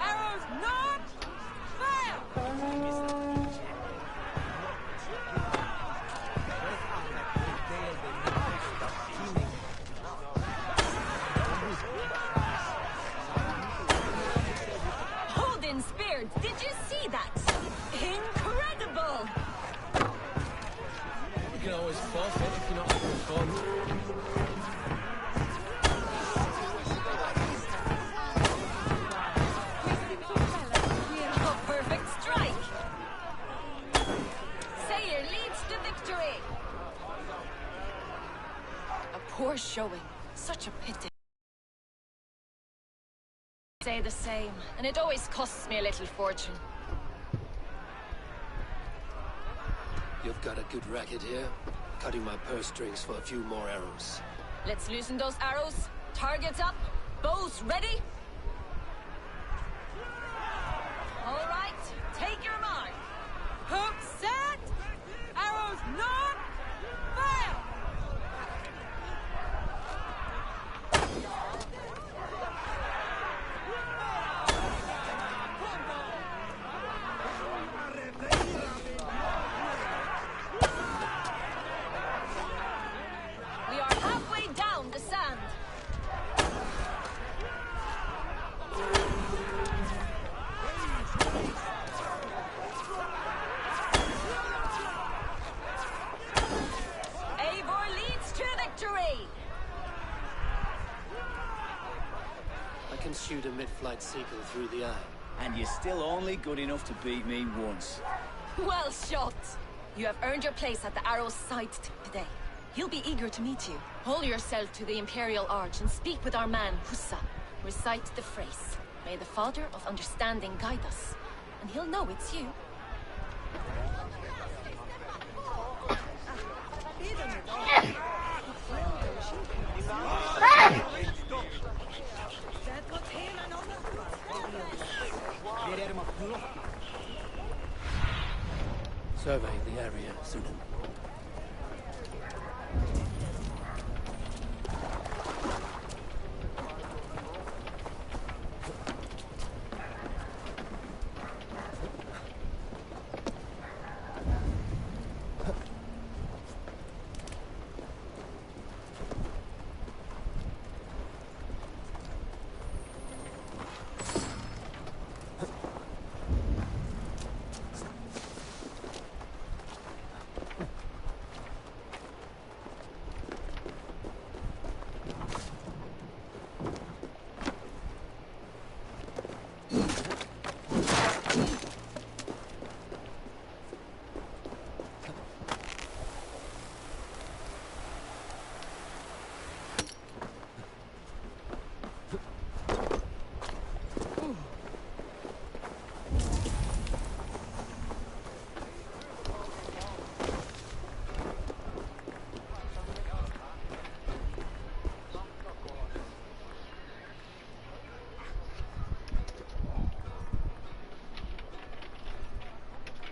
Arrows not! Fire! Odin speared! Did you see that? Incredible! You can always forfeit if you're not having fun. Poor showing. Such a pity. Say the same, and it always costs me a little fortune. You've got a good racket here. Cutting my purse strings for a few more arrows. Let's loosen those arrows. Targets up. Bows ready. All right, take your mark. Hook set. Arrows not. Fire! We are halfway down the sand. Eivor leads to victory. I can shoot a mid-flight seagull through the eye. And you're still only good enough to beat me once. Well shot. You have earned your place at the Arrow's side today. He'll be eager to meet you. Hold yourself to the Imperial Arch and speak with our man, Hussa. Recite the phrase. May the Father of Understanding guide us. And he'll know it's you. Survey the area, Lunden.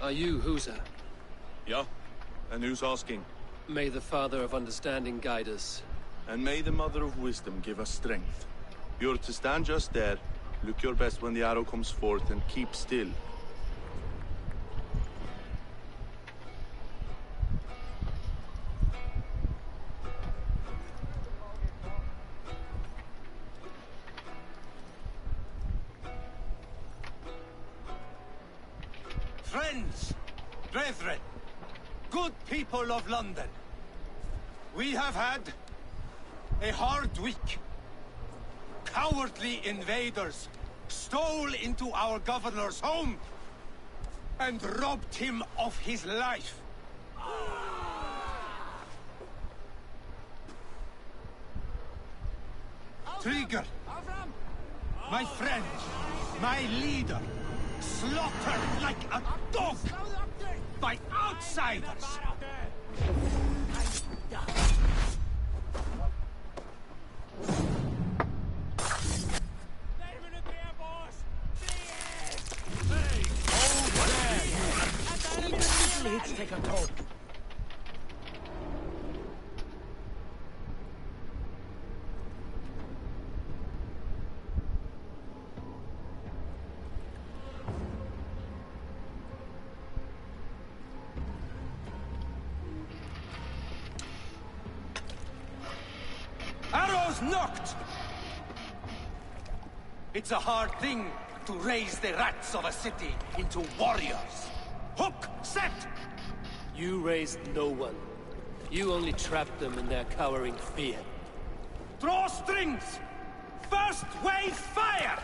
Are you Husa? Yeah? And who's asking? May the Father of Understanding guide us. And may the Mother of Wisdom give us strength. You're to stand just there, look your best when the arrow comes forth, and keep still. Friends, brethren, good people of London, we have had a hard week. Cowardly invaders stole into our governor's home and robbed him of his life. Trigger, my friend, my leader, slaughtered like a dog by outsiders. Hits take a toll. Arrows knocked! It's a hard thing to raise the rats of a city into warriors. Hook set! You raised no one. You only trapped them in their cowering fear. Draw strings! First wave fire!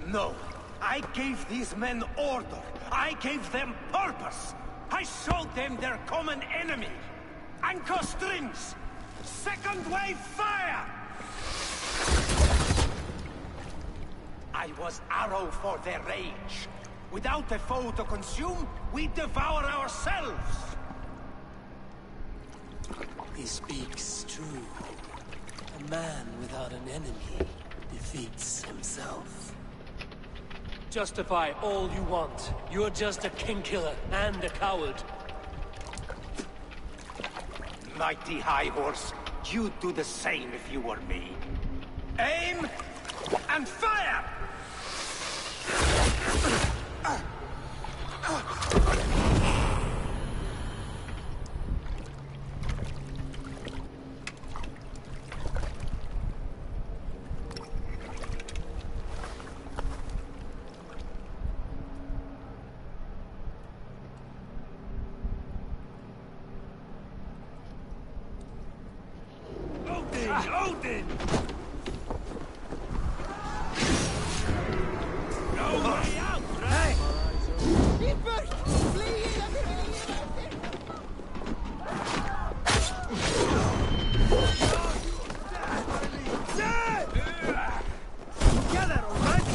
No, I gave these men order. I gave them purpose. I showed them their common enemy. Anchor strings! Second wave fire! I was arrow for their rage. Without a foe to consume, we devour ourselves! He speaks true. A man without an enemy defeats himself. Justify all you want. You're just a king-killer and a coward. Mighty High Horse, you'd do the same if you were me. Aim and fire! Odin! No way out, right? Keepers! Flee! Together, all right?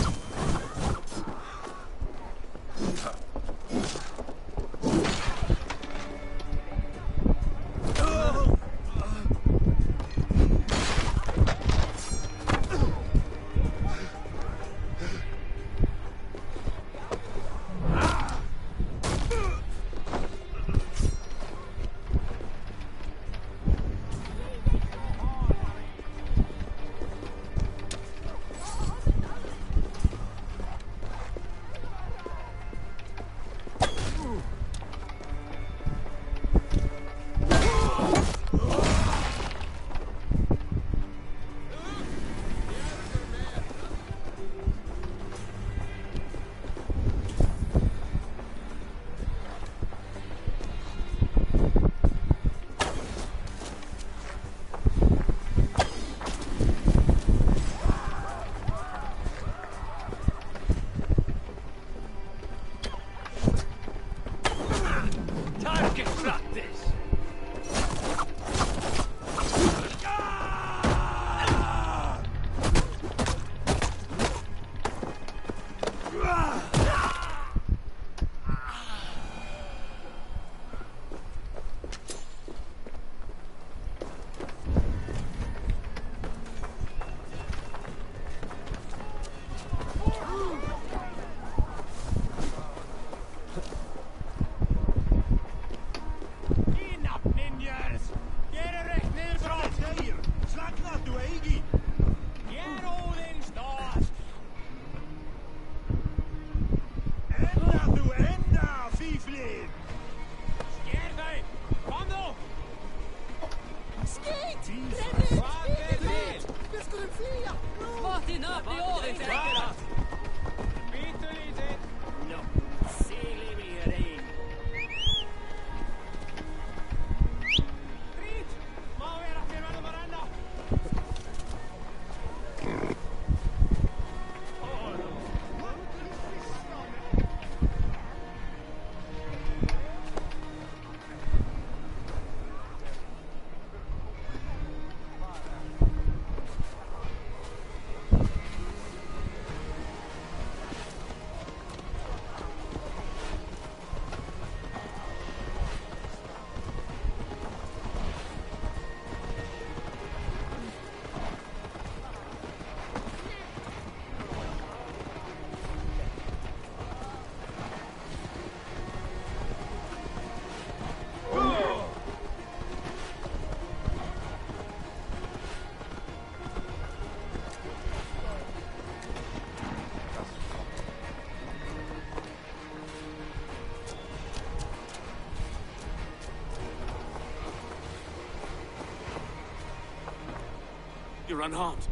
You're unharmed.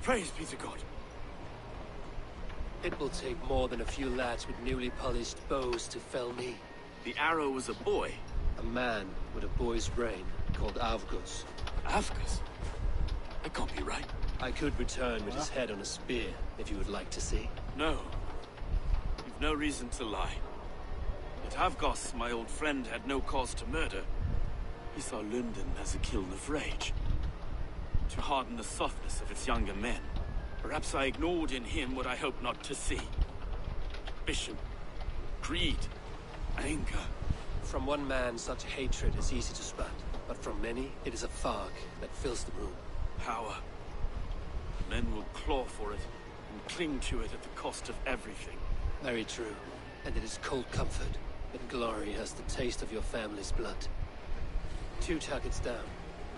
Praise be to God. It will take more than a few lads with newly polished bows to fell me. The arrow was a boy. A man with a boy's brain, called Avgus. Avgus? That can't be right. I could return with his head on a spear, if you would like to see. No. You've no reason to lie. But Avgos, my old friend, had no cause to murder. He saw Lunden as a kiln of rage. To harden the softness of its younger men. Perhaps I ignored in him what I hoped not to see. Ambition, greed, anger. From one man, such hatred is easy to spot. But from many, it is a fog that fills the room. Power. Men will claw for it, and cling to it at the cost of everything. Very true. And it is cold comfort. But glory has the taste of your family's blood. 2 targets down.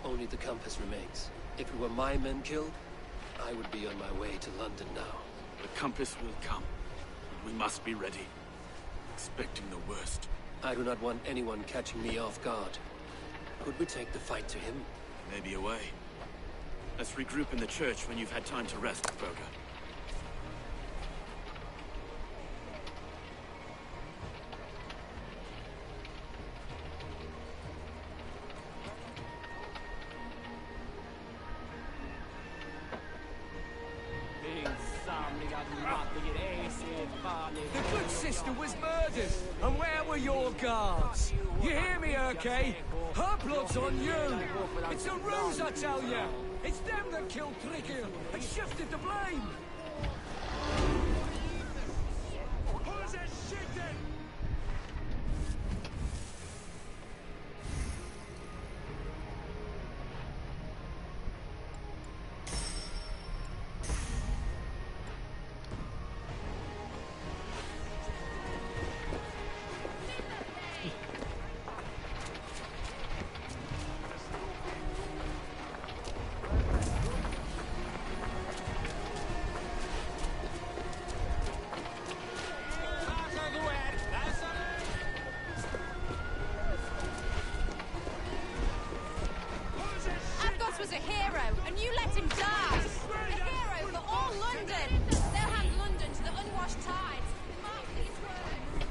Only the compass remains. If it were my men killed, I would be on my way to London now. The compass will come. We must be ready. Expecting the worst. I do not want anyone catching me off guard. Could we take the fight to him? Maybe a way. Let's regroup in the church when you've had time to rest, Berger. The good sister was murdered, and where were your guards? You hear me, okay? Her blood's on you! It's a ruse, I tell you! It's them that killed Trigger and shifted the blame! Who's that shit then? Was a hero, and you let him die! A hero for all London! They'll hand London to the unwashed tides. Mark these words.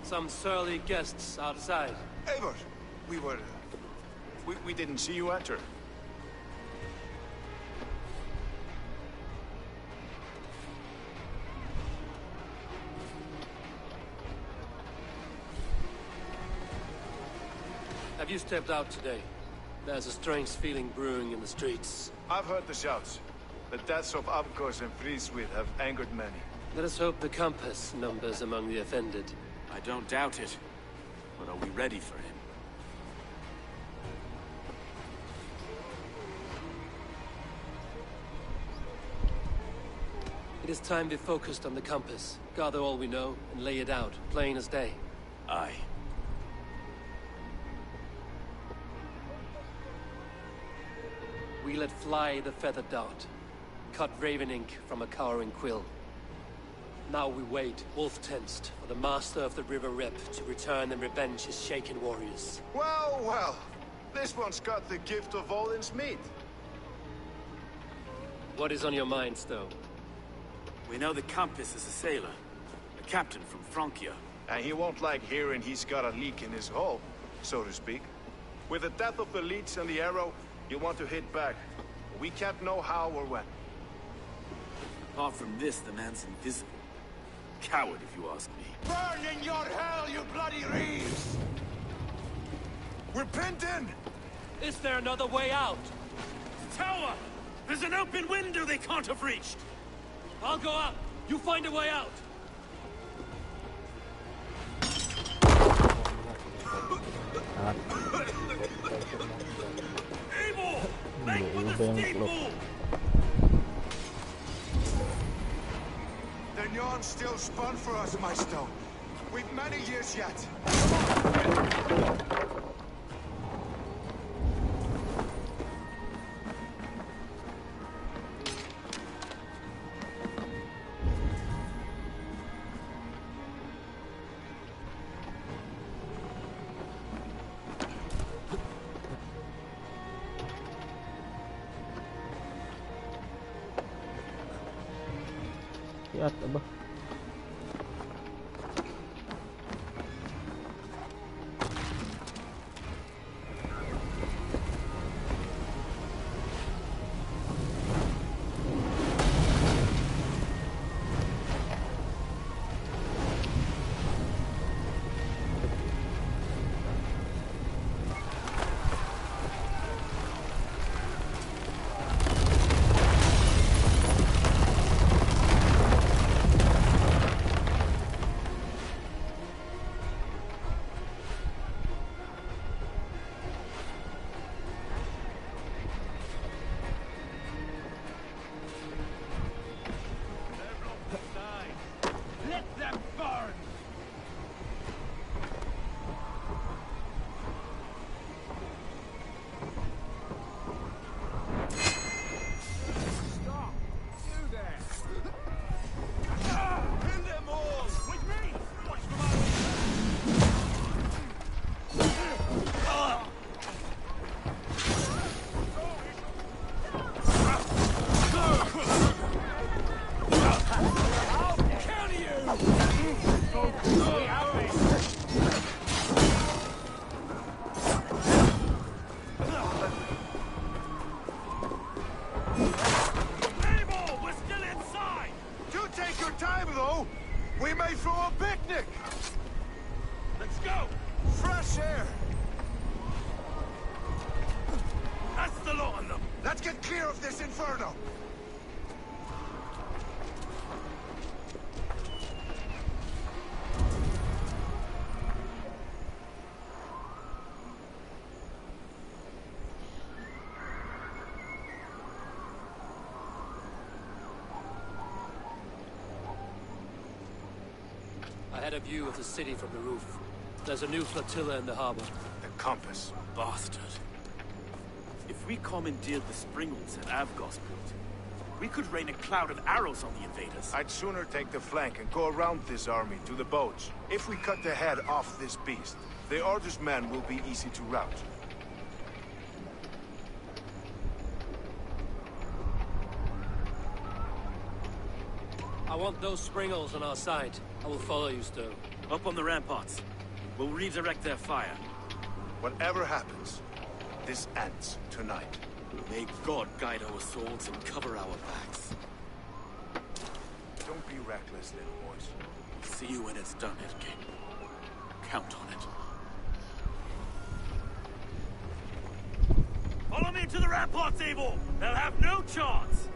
Some surly guests outside. Eivor, we didn't see you enter. Have you stepped out today? There's a strange feeling brewing in the streets. I've heard the shouts. The deaths of Avgos and Frieswith have angered many. Let us hope the compass numbers among the offended. I don't doubt it. But are we ready for him? It is time we focused on the compass. Gather all we know and lay it out, plain as day. Aye. We let fly the feathered dart. Cut raven ink from a cowering quill. Now we wait, wolf-tensed, for the master of the River Rep to return and revenge his shaken warriors. Well, well. This one's got the gift of Odin's meat. What is on your mind, Stowe? We know the compass is a sailor. A captain from Francia. And he won't like hearing he's got a leak in his hull, so to speak. With the death of the leech and the arrow, you want to hit back. We can't know how or when. Apart from this, the man's invisible. Coward, if you ask me. Burn in your hell, you bloody reeves! We're pinned in! Is there another way out? Tower! There's an open window they can't have reached! I'll go up! You find a way out! Abel! Make for the steeple! The yarn's still spun for us, my stone. We've many years yet. Lihat apa? We may throw a picnic! Let's go! Fresh air! That's the lot of them! Let's get clear of this inferno! I had a view of the city from the roof. There's a new flotilla in the harbor. The compass. Bastard. If we commandeered the springles that Avgos built, we could rain a cloud of arrows on the invaders. I'd sooner take the flank and go around this army to the boats. If we cut the head off this beast, the Order's men will be easy to rout. I want those springles on our side. I will follow you, Stowe. Up on the ramparts. We'll redirect their fire. Whatever happens, this ends tonight. May God guide our swords and cover our backs. Don't be reckless, little boys. See you when it's done, King. Count on it. Follow me to the ramparts, Abel! They'll have no chance!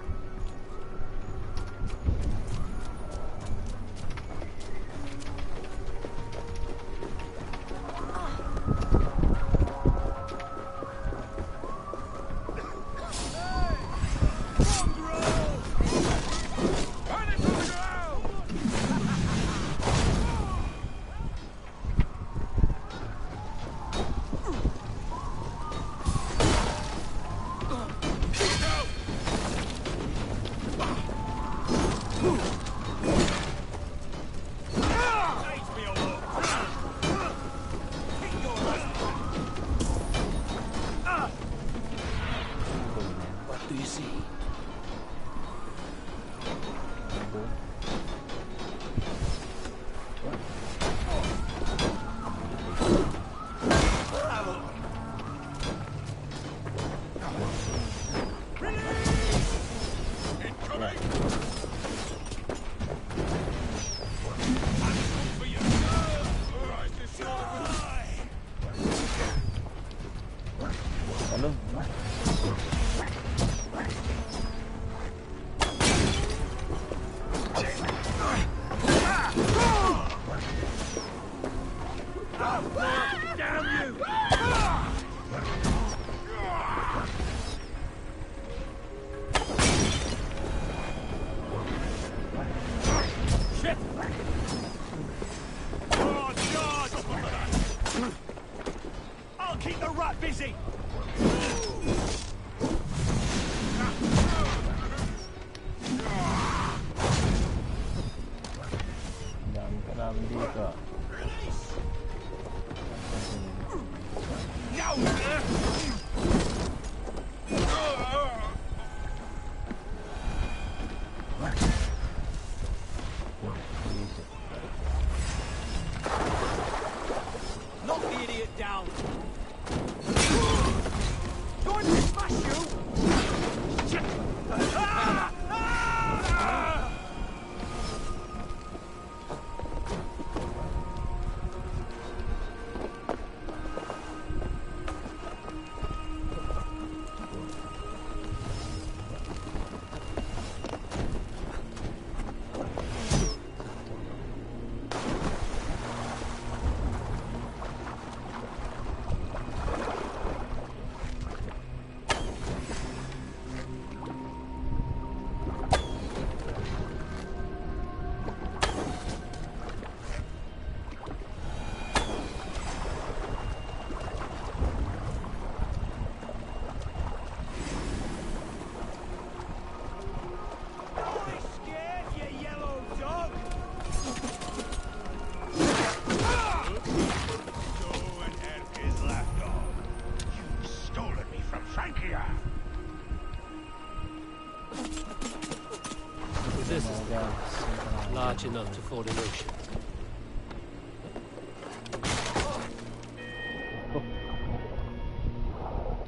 This is the compass, large enough to ford an ocean.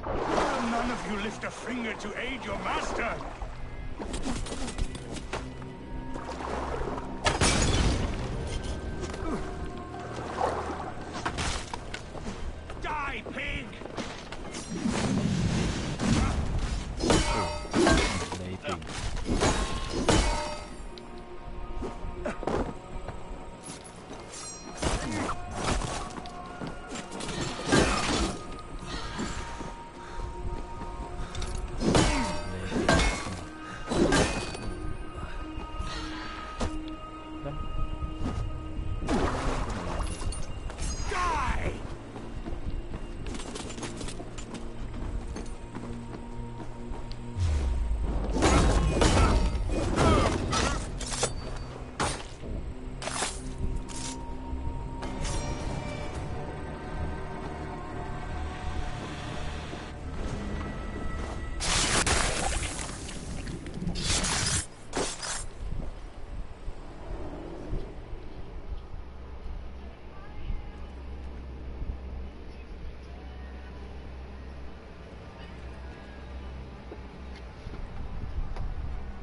Will none of you lift a finger to aid your master? Die, pig!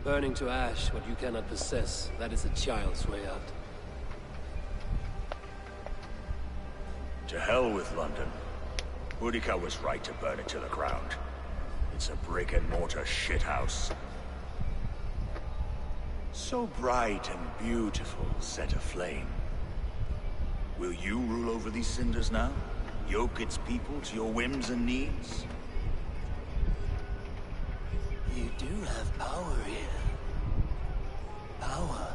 Burning to ash what you cannot possess, that is a child's way out. To hell with London. Boudica was right to burn it to the ground. It's a brick-and-mortar shithouse. So bright and beautiful, set aflame. Will you rule over these cinders now? Yoke its people to your whims and needs? You do have power here. Power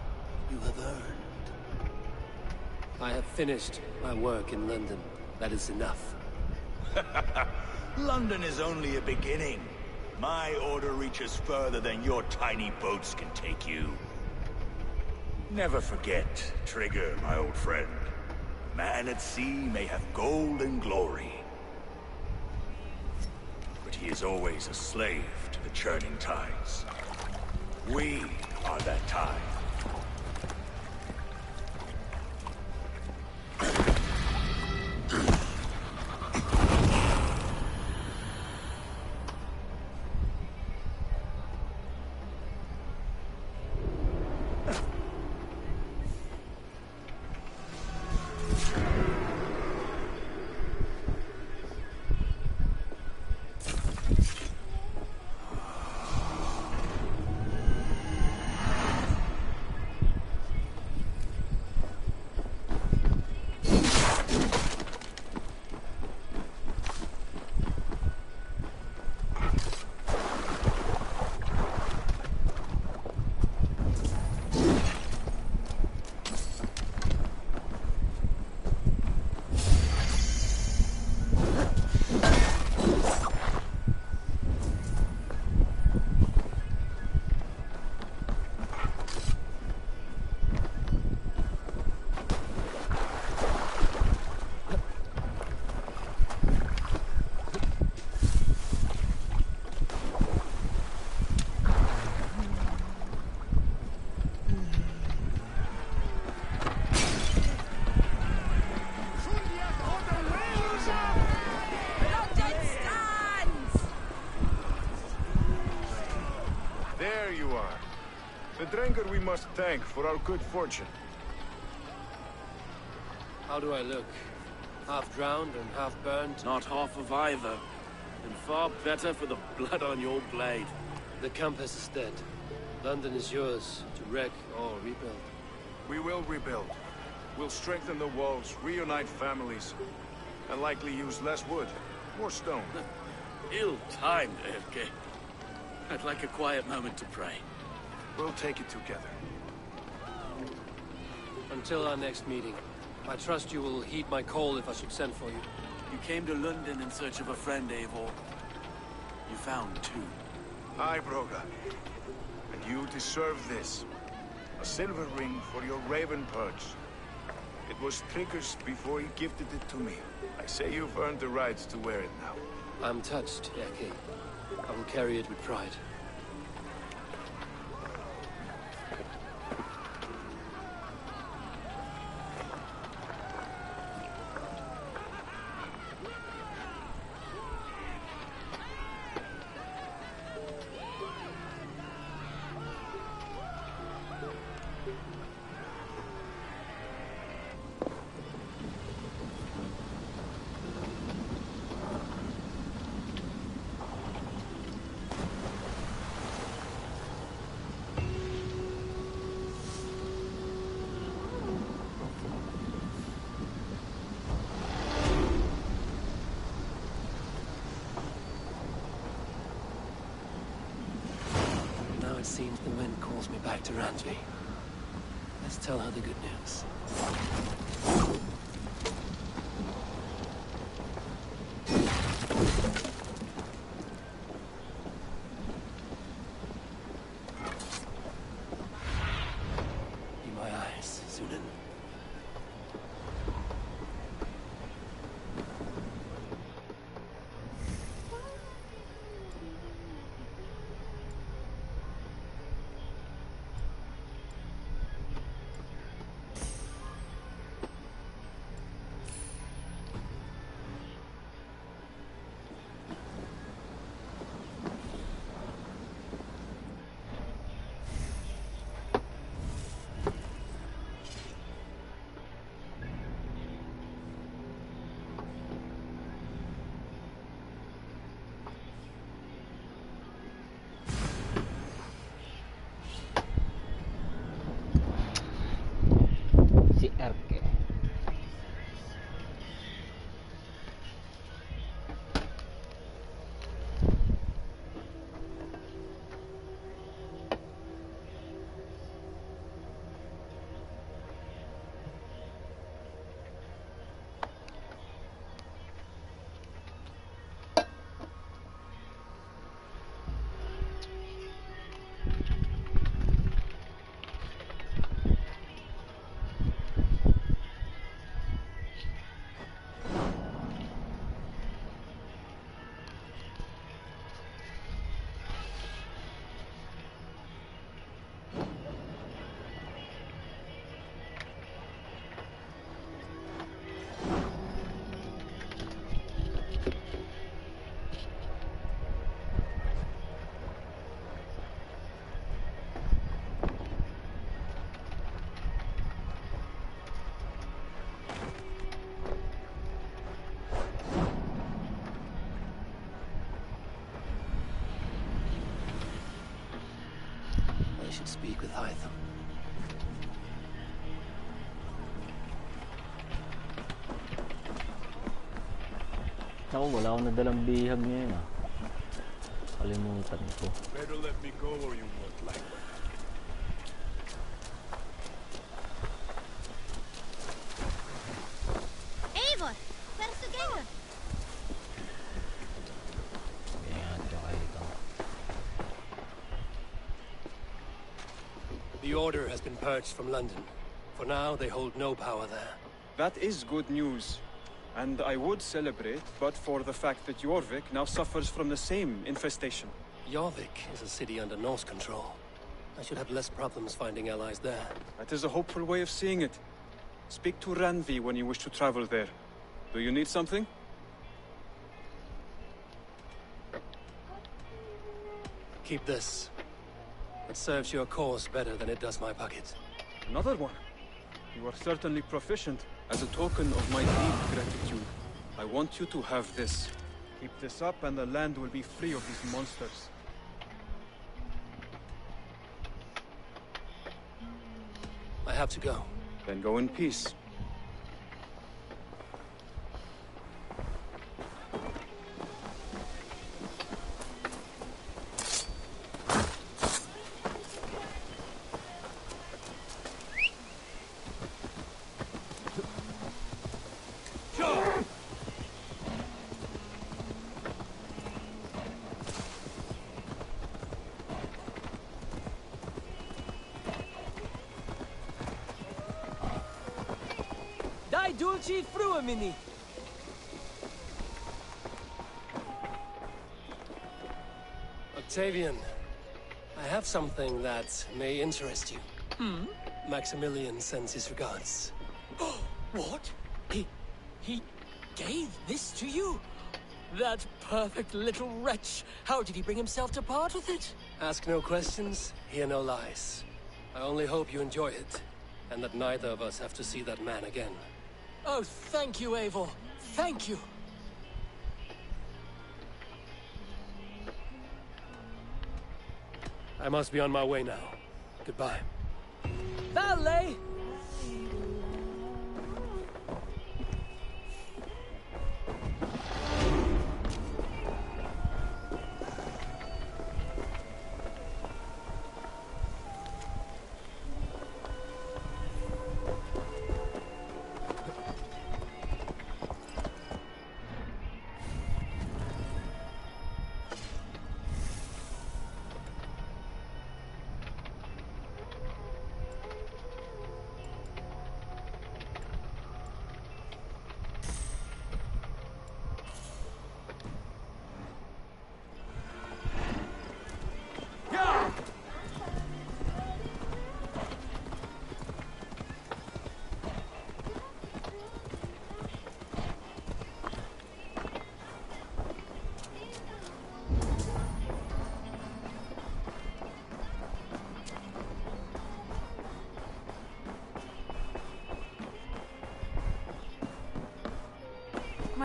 you have earned. I have finished my work in London. That is enough. London is only a beginning. My order reaches further than your tiny boats can take you. Never forget, Trigger, my old friend. A man at sea may have gold and glory, but he is always a slave to the churning tides. We are that tide. Drinker we must thank for our good fortune. How do I look? Half drowned and half burnt? Not half of either. And far better for the blood on your blade. The compass is dead. London is yours, to wreck or rebuild. We will rebuild. We'll strengthen the walls, reunite families, and likely use less wood, more stone. Ill-timed, Erke. I'd like a quiet moment to pray. We'll take it together. Until our next meeting, I trust you will heed my call if I should send for you. You came to Lunden in search of a friend, Eivor. You found two. Aye, Broga. And you deserve this. A silver ring for your raven perch. It was Trigger's before he gifted it to me. I say you've earned the right to wear it now. I'm touched, Erke. I will carry it with pride. seems the wind calls me back to Randvi. Let's tell her the good news. Be my eyes, Lunden. Si RK. I should speak with Hytham. Ako, wala akong nadalang bihag ngayon ah. Kalimutan ko. Better let me go or you won't like it. Eivor, where's the ganger? The Order has been purged from London. For now, they hold no power there. That is good news. And I would celebrate, but for the fact that Jorvik now suffers from the same infestation. Jorvik is a city under Norse control. I should have less problems finding allies there. That is a hopeful way of seeing it. Speak to Randvi when you wish to travel there. Do you need something? Keep this. It serves your cause better than it does my pocket. Another one? You are certainly proficient. As a token of my deep gratitude, I want you to have this. Keep this up and the land will be free of these monsters. I have to go. Then go in peace. Dulci fruamini. Octavian, I have something that may interest you. Maximilian sends his regards. What? He gave this to you? That perfect little wretch. How did he bring himself to part with it? Ask no questions, hear no lies. I only hope you enjoy it, and that neither of us have to see that man again. Oh, thank you, Eivor. Thank you. I must be on my way now. Goodbye. Valet!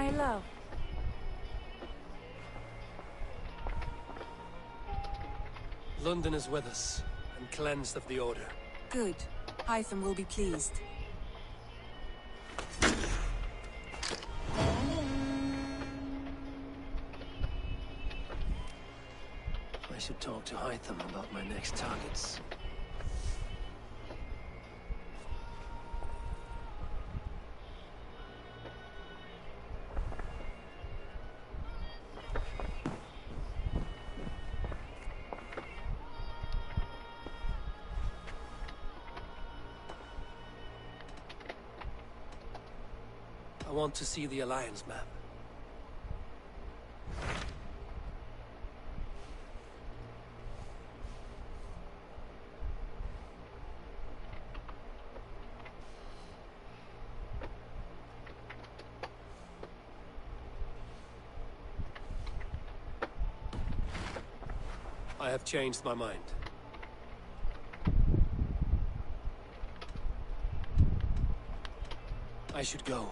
My love. Lunden is with us, and cleansed of the Order. Good. Hytham will be pleased. I should talk to Hytham about my next targets. I want to see the Alliance map. I have changed my mind. I should go.